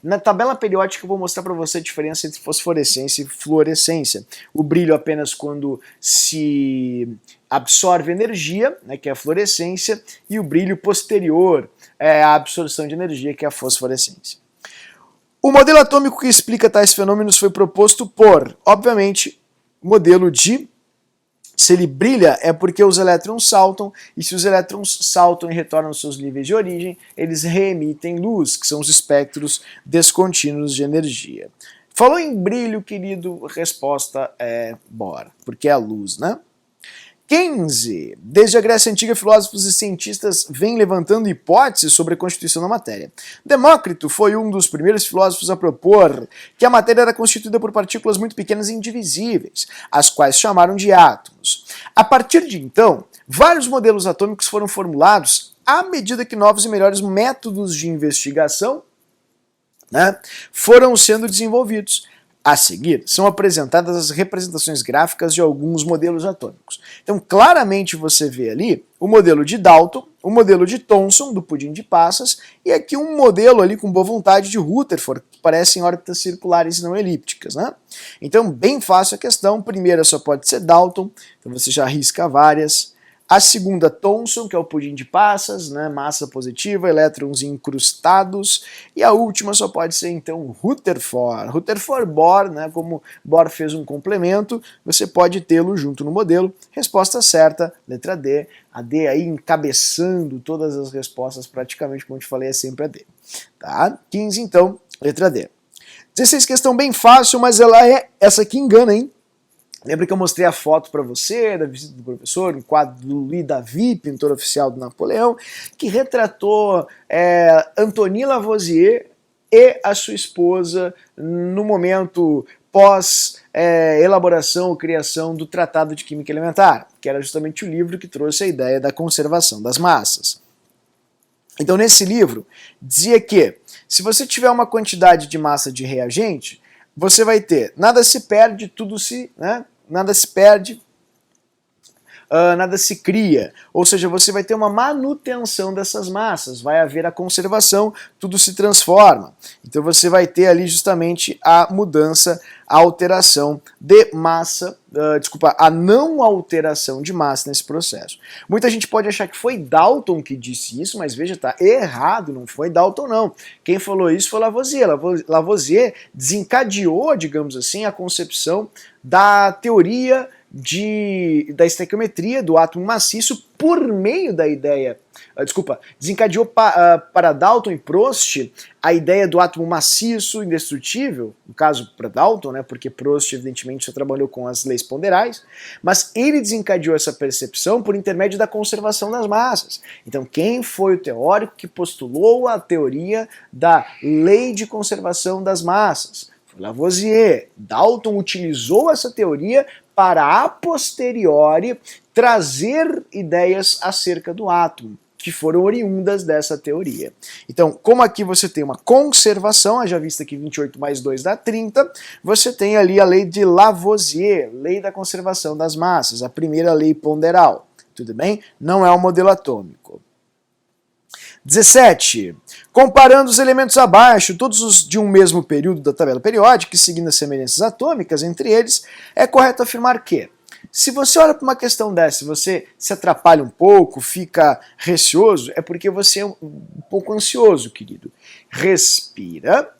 Na tabela periódica eu vou mostrar para você a diferença entre fosforescência e fluorescência. O brilho apenas quando se absorve energia, né, que é a fluorescência, e o brilho posterior é a absorção de energia, que é a fosforescência. O modelo atômico que explica tais fenômenos foi proposto por, obviamente, modelo de... Se ele brilha é porque os elétrons saltam, e se os elétrons saltam e retornam aos seus níveis de origem, eles reemitem luz, que são os espectros descontínuos de energia. Falou em brilho, querido, resposta é Bohr, porque é a luz, né? 15. Desde a Grécia Antiga, filósofos e cientistas vêm levantando hipóteses sobre a constituição da matéria. Demócrito foi um dos primeiros filósofos a propor que a matéria era constituída por partículas muito pequenas e indivisíveis, as quais chamaram de átomos. A partir de então, vários modelos atômicos foram formulados à medida que novos e melhores métodos de investigação, né, foram sendo desenvolvidos. A seguir, são apresentadas as representações gráficas de alguns modelos atômicos. Então, claramente você vê ali o modelo de Dalton, o modelo de Thomson, do pudim de passas, e aqui um modelo ali com boa vontade de Rutherford, que parecem órbitas circulares e não elípticas, né? Então, bem fácil a questão. Primeira só pode ser Dalton, então você já arrisca várias. A segunda, Thomson, que é o pudim de passas, né, massa positiva, elétrons incrustados. E a última só pode ser, então, Rutherford. Rutherford-Bohr, né, como Bohr fez um complemento, você pode tê-lo junto no modelo. Resposta certa, letra D. A D aí encabeçando todas as respostas, praticamente, como eu te falei, é sempre a D. Tá? 15, então, letra D. 16, questão bem fácil, mas essa aqui engana, hein? Lembra que eu mostrei a foto para você da visita do professor, um quadro do Louis David, pintor oficial do Napoleão, que retratou Antoine Lavoisier e a sua esposa no momento pós elaboração ou criação do Tratado de Química Elementar, que era justamente o livro que trouxe a ideia da conservação das massas. Então, nesse livro, dizia que se você tiver uma quantidade de massa de reagente, você vai ter nada se perde, tudo se... nada se perde, nada se cria. Ou seja, você vai ter uma manutenção dessas massas, vai haver a conservação, tudo se transforma. Então você vai ter ali justamente a mudança, a alteração de massa, a não alteração de massa nesse processo. Muita gente pode achar que foi Dalton que disse isso, mas veja, tá errado, não foi Dalton não. Quem falou isso foi Lavoisier. Lavoisier desencadeou, digamos assim, a concepção da teoria da estequiometria do átomo maciço por meio da ideia, desencadeou para Dalton e Prost a ideia do átomo maciço indestrutível, no caso para Dalton, né, porque Prost evidentemente só trabalhou com as leis ponderais, mas ele desencadeou essa percepção por intermédio da conservação das massas. Então quem foi o teórico que postulou a teoria da lei de conservação das massas? Foi Lavoisier. Dalton utilizou essa teoria para a posteriori trazer ideias acerca do átomo, que foram oriundas dessa teoria. Então, como aqui você tem uma conservação, haja vista que 28 mais 2 dá 30, você tem ali a lei de Lavoisier, lei da conservação das massas, a primeira lei ponderal. Tudo bem? Não é um modelo atômico. 17. Comparando os elementos abaixo, todos os de um mesmo período da tabela periódica e seguindo as semelhanças atômicas entre eles, é correto afirmar que, se você olha para uma questão dessa, você se atrapalha um pouco, fica receoso, é porque você é um pouco ansioso, querido. Respira,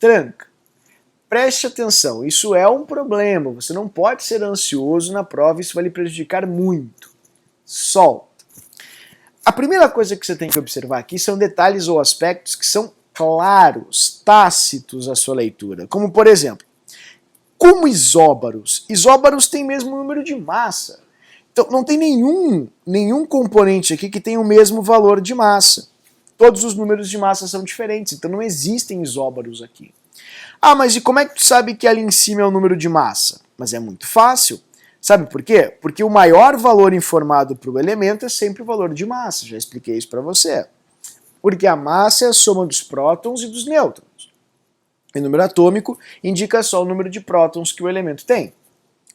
tranca. Preste atenção, isso é um problema, você não pode ser ansioso na prova, isso vai lhe prejudicar muito. Solta. A primeira coisa que você tem que observar aqui são detalhes ou aspectos que são claros, tácitos à sua leitura. Como, por exemplo, como isóbaros. Isóbaros têm mesmo número de massa. Então não tem nenhum componente aqui que tenha o mesmo valor de massa. Todos os números de massa são diferentes, então não existem isóbaros aqui. Ah, mas e como é que tu sabe que ali em cima é o número de massa? Mas é muito fácil. Sabe por quê? Porque o maior valor informado para o elemento é sempre o valor de massa, já expliquei isso para você. Porque a massa é a soma dos prótons e dos nêutrons. E o número atômico indica só o número de prótons que o elemento tem.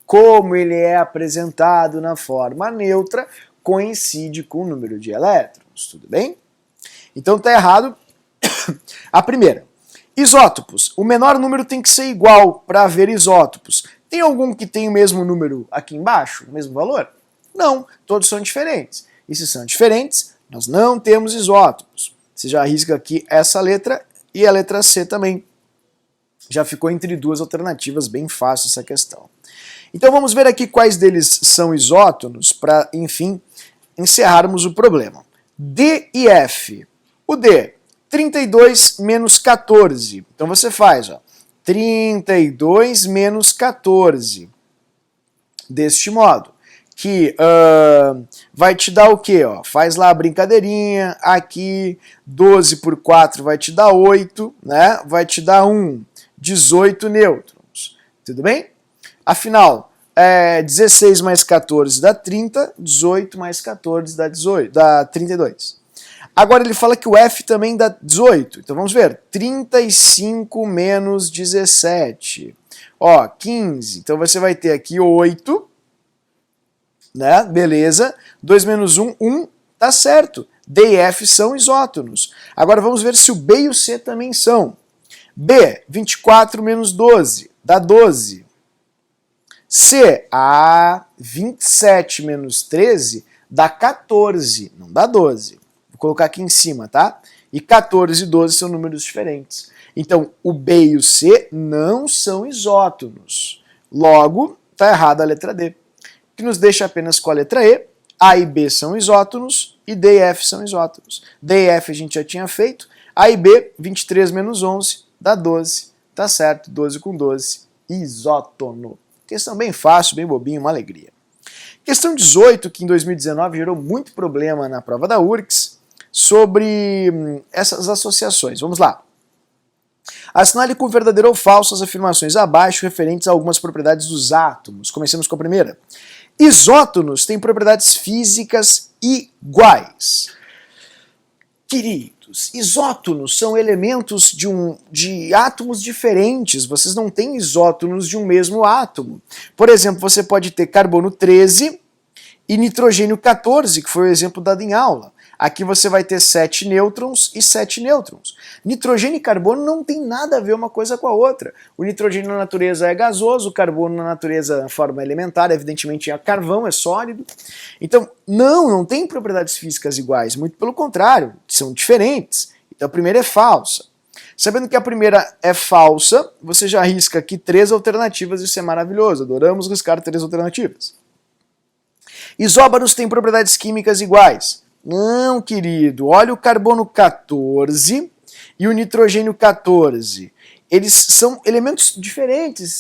Como ele é apresentado na forma neutra, coincide com o número de elétrons, tudo bem? Então tá errado a primeira. Isótopos. O menor número tem que ser igual para haver isótopos. Tem algum que tem o mesmo número aqui embaixo, o mesmo valor? Não, todos são diferentes. E se são diferentes, nós não temos isótopos. Você já arrisca aqui essa letra e a letra C também. Já ficou entre duas alternativas, bem fácil essa questão. Então vamos ver aqui quais deles são isótonos para, enfim, encerrarmos o problema. D e F. O D, 32 menos 14. Então você faz, ó. 32 menos 14, deste modo, que vai te dar o quê? Ó? Faz lá a brincadeirinha, aqui 12 por 4 vai te dar 8, né? Vai te dar 1, 18 nêutrons, tudo bem? Afinal, 16 mais 14 dá 30, 18 mais 14 dá 32. Agora ele fala que o F também dá 18. Então vamos ver. 35 menos 17. Ó, 15. Então você vai ter aqui 8. Né? Beleza. 2 menos 1, 1. Tá certo. D e F são isótonos. Agora vamos ver se o B e o C também são. B, 24 menos 12. Dá 12. C, 27 menos 13 dá 14. Não dá 12. Vou colocar aqui em cima, tá? E 14 e 12 são números diferentes. Então, o B e o C não são isótonos. Logo, está errada a letra D, que nos deixa apenas com a letra E. A e B são isótonos e D e F são isótonos. D e F a gente já tinha feito. A e B, 23 menos 11, dá 12. Tá certo, 12 com 12, isótono. Questão bem fácil, bem bobinha, uma alegria. Questão 18, que em 2019 gerou muito problema na prova da URGS, sobre essas associações. Vamos lá. Assinale com verdadeiro ou falso as afirmações abaixo referentes a algumas propriedades dos átomos. Comecemos com a primeira. Isótonos têm propriedades físicas iguais. Queridos, isótonos são elementos de átomos diferentes. Vocês não têm isótonos de um mesmo átomo. Por exemplo, você pode ter carbono 13 e nitrogênio 14, que foi o exemplo dado em aula. Aqui você vai ter 7 nêutrons e 7 nêutrons. Nitrogênio e carbono não tem nada a ver uma coisa com a outra. O nitrogênio na natureza é gasoso, o carbono na natureza é forma elementar, evidentemente é carvão, é sólido. Então, não tem propriedades físicas iguais, muito pelo contrário, são diferentes. Então a primeira é falsa. Sabendo que a primeira é falsa, você já risca aqui 3 alternativas, isso é maravilhoso, adoramos riscar 3 alternativas. Isóbaros têm propriedades químicas iguais. Não, querido, olha o carbono 14 e o nitrogênio 14. Eles são elementos diferentes,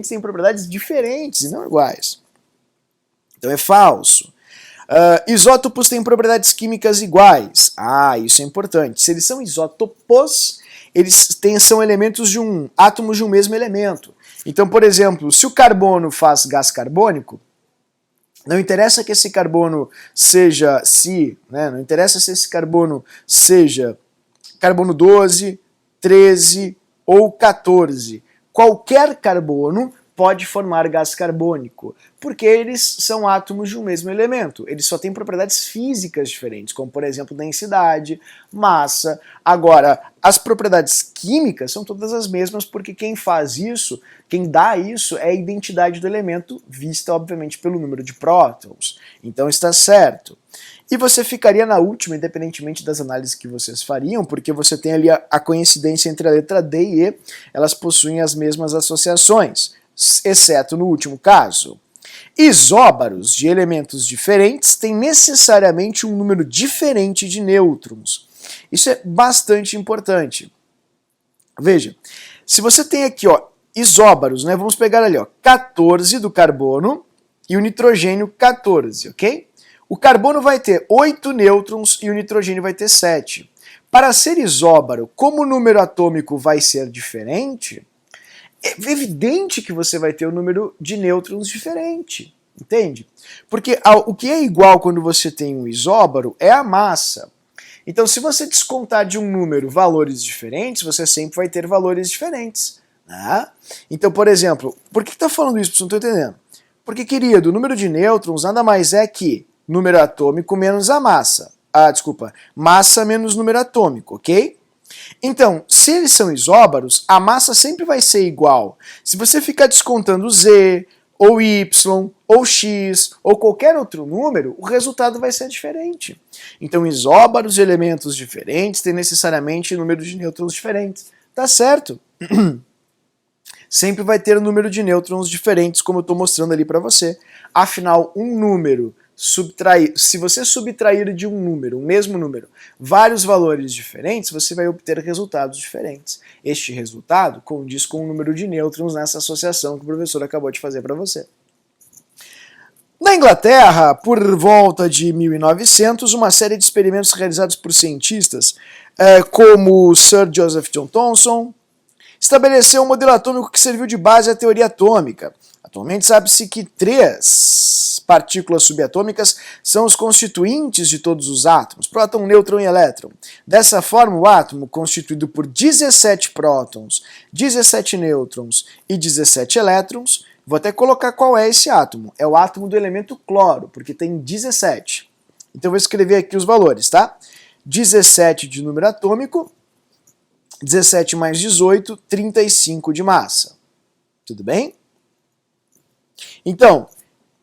têm propriedades diferentes e não iguais. Então é falso. Isótopos têm propriedades químicas iguais. Ah, isso é importante. Se eles são isótopos, são elementos átomos de um mesmo elemento. Então, por exemplo, se o carbono faz gás carbônico, não interessa que esse carbono seja não interessa se esse carbono seja carbono 12, 13 ou 14. Qualquer carbono pode formar gás carbônico, porque eles são átomos de um mesmo elemento. Eles só têm propriedades físicas diferentes, como por exemplo densidade, massa. Agora, as propriedades químicas são todas as mesmas, porque quem faz isso, quem dá isso é a identidade do elemento, vista obviamente pelo número de prótons. Então está certo. E você ficaria na última, independentemente das análises que vocês fariam, porque você tem ali a coincidência entre a letra D e E, elas possuem as mesmas associações, exceto no último caso. Isóbaros de elementos diferentes têm necessariamente um número diferente de nêutrons. Isso é bastante importante. Veja, se você tem aqui isóbaros, vamos pegar ali 14 do carbono e o nitrogênio 14, ok? O carbono vai ter 8 nêutrons e o nitrogênio vai ter 7. Para ser isóbaro, como o número atômico vai ser diferente, é evidente que você vai ter o número de nêutrons diferente, entende? Porque o que é igual quando você tem um isóbaro é a massa. Então, se você descontar de um número valores diferentes, você sempre vai ter valores diferentes. Né? Então, por exemplo, por que está falando isso? Não estou entendendo. Porque, querido, o número de nêutrons nada mais é que número atômico menos a massa. Massa menos número atômico, ok? Então, se eles são isóbaros, a massa sempre vai ser igual. Se você ficar descontando Z, ou Y, ou X, ou qualquer outro número, o resultado vai ser diferente. Então, isóbaros de elementos diferentes têm necessariamente números de nêutrons diferentes. Tá certo? Sempre vai ter um número de nêutrons diferentes, como eu estou mostrando ali para você. Afinal, um número se você subtrair de um número, um mesmo número, vários valores diferentes, você vai obter resultados diferentes. Este resultado condiz com o número de nêutrons nessa associação que o professor acabou de fazer para você. Na Inglaterra, por volta de 1900, uma série de experimentos realizados por cientistas como Sir Joseph John Thomson estabeleceu um modelo atômico que serviu de base à teoria atômica. Atualmente sabe-se que 3 partículas subatômicas são os constituintes de todos os átomos, próton, nêutron e elétron. Dessa forma, o átomo, constituído por 17 prótons, 17 nêutrons e 17 elétrons, vou até colocar qual é esse átomo. É o átomo do elemento cloro, porque tem 17. Então vou escrever aqui os valores, tá? 17 de número atômico, 17 mais 18, 35 de massa. Tudo bem? Então,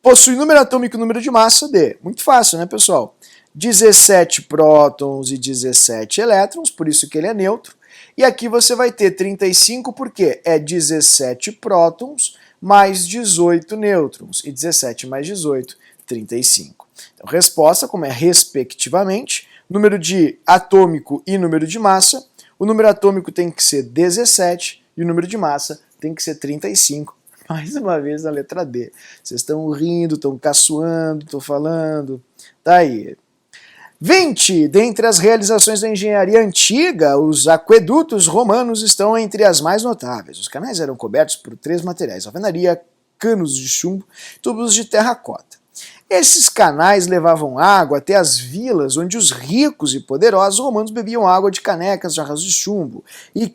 possui número atômico e número de massa D. Muito fácil, né, pessoal? 17 prótons e 17 elétrons, por isso que ele é neutro. E aqui você vai ter 35, porque é 17 prótons mais 18 nêutrons. E 17 mais 18, 35. Então, resposta, como é respectivamente, número de atômico e número de massa. O número atômico tem que ser 17 e o número de massa tem que ser 35. mais uma vez a letra D. Vocês estão rindo, estão caçoando, estou falando. Tá aí. 20. Dentre as realizações da engenharia antiga, os aquedutos romanos estão entre as mais notáveis. Os canais eram cobertos por 3 materiais: alvenaria, canos de chumbo, tubos de terracota. Esses canais levavam água até as vilas onde os ricos e poderosos romanos bebiam água de canecas, jarras de chumbo, o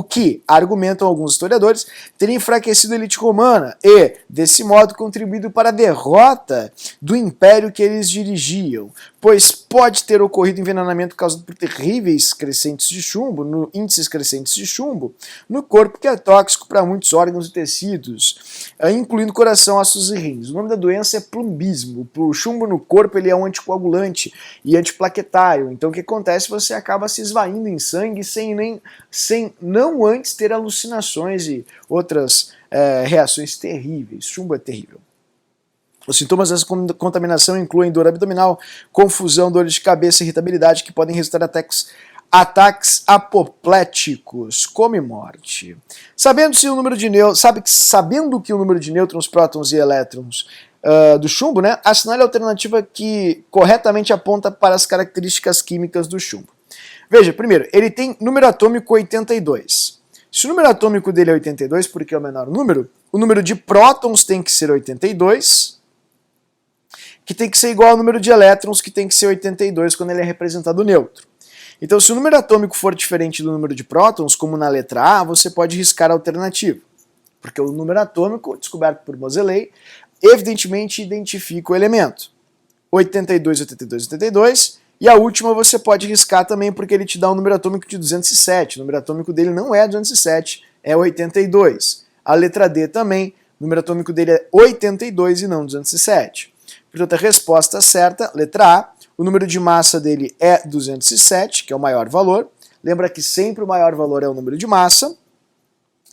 que argumentam alguns historiadores teria enfraquecido a elite romana e, desse modo, contribuído para a derrota do império que eles dirigiam, pois pode ter ocorrido envenenamento causado por terríveis crescentes de chumbo, índices crescentes de chumbo, no corpo, que é tóxico para muitos órgãos e tecidos, incluindo coração, ossos e rins. O nome da doença é plumbismo. O chumbo no corpo ele é um anticoagulante e antiplaquetário. Então o que acontece? Você acaba se esvaindo em sangue sem não antes ter alucinações e outras reações terríveis. Chumbo é terrível. Os sintomas dessa contaminação incluem dor abdominal, confusão, dores de cabeça e irritabilidade que podem resultar ataques apopléticos, como morte. Sabendo que o número de nêutrons, prótons e elétrons do chumbo, né, assinale a alternativa que corretamente aponta para as características químicas do chumbo. Veja, primeiro, ele tem número atômico 82. Se o número atômico dele é 82, porque é o menor número, o número de prótons tem que ser 82, que tem que ser igual ao número de elétrons, que tem que ser 82 quando ele é representado neutro. Então, se o número atômico for diferente do número de prótons, como na letra A, você pode riscar a alternativa, porque o número atômico, descoberto por Moseley, evidentemente identifica o elemento. 82, 82, 82, e a última você pode riscar também, porque ele te dá um número atômico de 207. O número atômico dele não é 207, é 82. A letra D também, o número atômico dele é 82 e não 207. Portanto, a resposta certa, letra A, o número de massa dele é 207, que é o maior valor. Lembra que sempre o maior valor é o número de massa.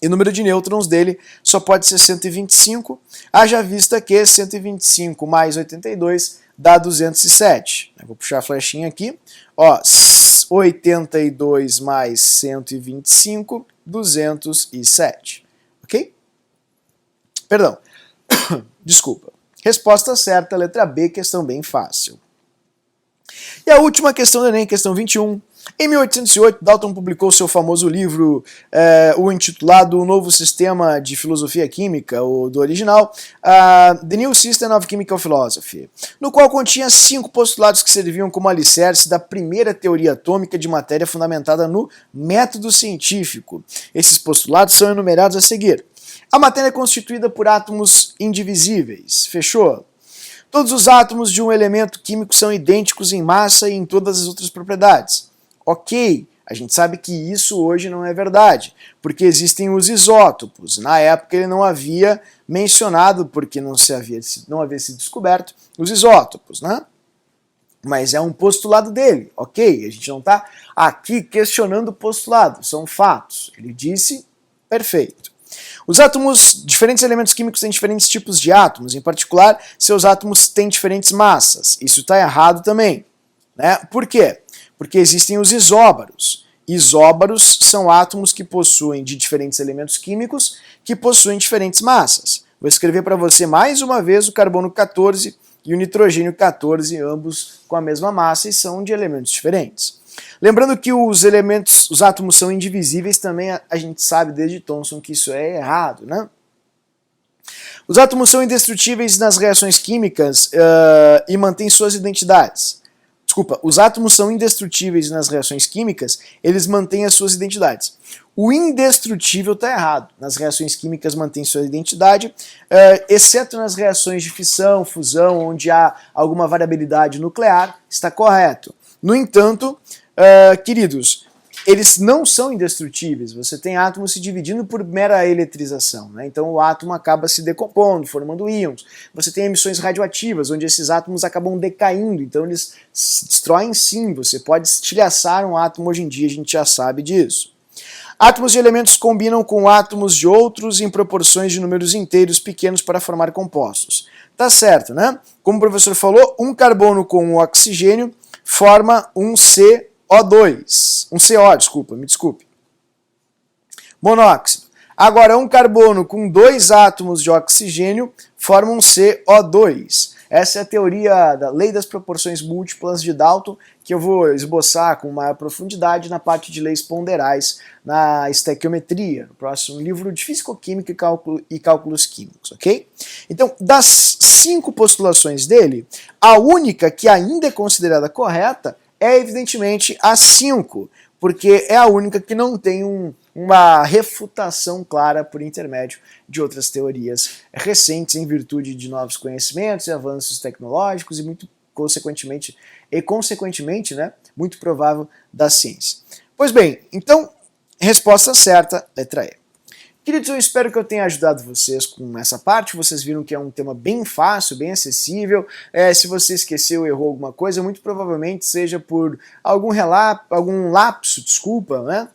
E o número de nêutrons dele só pode ser 125, haja vista que 125 mais 82 dá 207. Eu vou puxar a flechinha aqui. Ó, 82 mais 125, 207. Ok? Perdão. Desculpa. Resposta certa, letra B, questão bem fácil. E a última questão do Enem, questão 21. Em 1808, Dalton publicou seu famoso livro, o intitulado O Novo Sistema de Filosofia Química, o do original, The New System of Chemical Philosophy, no qual continha 5 postulados que serviam como alicerce da primeira teoria atômica de matéria fundamentada no método científico. Esses postulados são enumerados a seguir. A matéria é constituída por átomos indivisíveis. Fechou? Todos os átomos de um elemento químico são idênticos em massa e em todas as outras propriedades. Ok, a gente sabe que isso hoje não é verdade, porque existem os isótopos. Na época ele não havia mencionado, porque não havia sido descoberto, os isótopos, né? Mas é um postulado dele, ok? A gente não está aqui questionando o postulado, são fatos. Ele disse, perfeito. Os átomos, diferentes elementos químicos têm diferentes tipos de átomos, em particular, seus átomos têm diferentes massas. Isso está errado também, né? Por quê? Porque existem os isóbaros. Isóbaros são átomos que possuem de diferentes elementos químicos que possuem diferentes massas. Vou escrever para você mais uma vez o carbono 14 e o nitrogênio 14, ambos com a mesma massa e são de elementos diferentes. Lembrando que os átomos são indivisíveis, também a gente sabe desde Thomson que isso é errado, né? Os átomos são indestrutíveis nas reações químicas e mantêm suas identidades. Desculpa, os átomos são indestrutíveis nas reações químicas, eles mantêm as suas identidades. O indestrutível está errado. Nas reações químicas mantém sua identidade, exceto nas reações de fissão, fusão, onde há alguma variabilidade nuclear, está correto. No entanto, queridos, eles não são indestrutíveis. Você tem átomos se dividindo por mera eletrização, né? Então o átomo acaba se decompondo, formando íons. Você tem emissões radioativas, onde esses átomos acabam decaindo, então eles se destroem sim. Você pode estilhaçar um átomo hoje em dia, a gente já sabe disso. Átomos de elementos combinam com átomos de outros em proporções de números inteiros pequenos para formar compostos. Tá certo, né? Como o professor falou, um carbono com um oxigênio forma um CO2. Um CO, desculpe. Monóxido. Agora, um carbono com 2 átomos de oxigênio forma um CO2. Essa é a teoria da lei das proporções múltiplas de Dalton, que eu vou esboçar com maior profundidade na parte de leis ponderais na estequiometria, no próximo livro de Físico-Química e Cálculos Químicos, ok? Então, das 5 postulações dele, a única que ainda é considerada correta é, evidentemente, a 5, porque é a única que não tem uma refutação clara por intermédio de outras teorias recentes em virtude de novos conhecimentos e avanços tecnológicos e consequentemente, né, muito provável da ciência. Pois bem, então, resposta certa, letra E. Queridos, eu espero que eu tenha ajudado vocês com essa parte. Vocês viram que é um tema bem fácil, bem acessível. Se você esqueceu, errou alguma coisa, muito provavelmente seja por algum lapso, desculpa, né,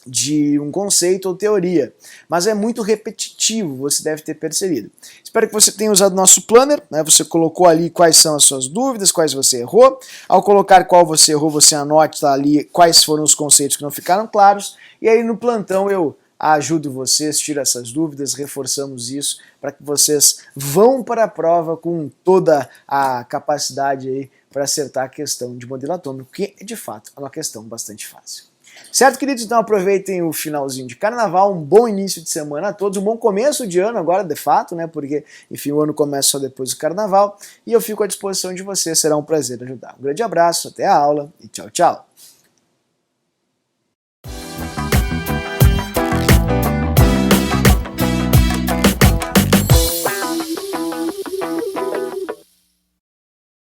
de um conceito ou teoria, mas é muito repetitivo, você deve ter percebido. Espero que você tenha usado nosso planner, né? Você colocou ali quais são as suas dúvidas, quais você errou. Ao colocar qual você errou, você anota ali quais foram os conceitos que não ficaram claros, e aí no plantão eu ajudo vocês, tiro essas dúvidas, reforçamos isso para que vocês vão para a prova com toda a capacidade aí para acertar a questão de modelo atômico, que de fato é uma questão bastante fácil. Certo, queridos? Então aproveitem o finalzinho de carnaval, um bom início de semana a todos, um bom começo de ano agora, de fato, né? Porque, enfim, o ano começa só depois do carnaval, e eu fico à disposição de vocês, será um prazer ajudar. Um grande abraço, até a aula e tchau, tchau!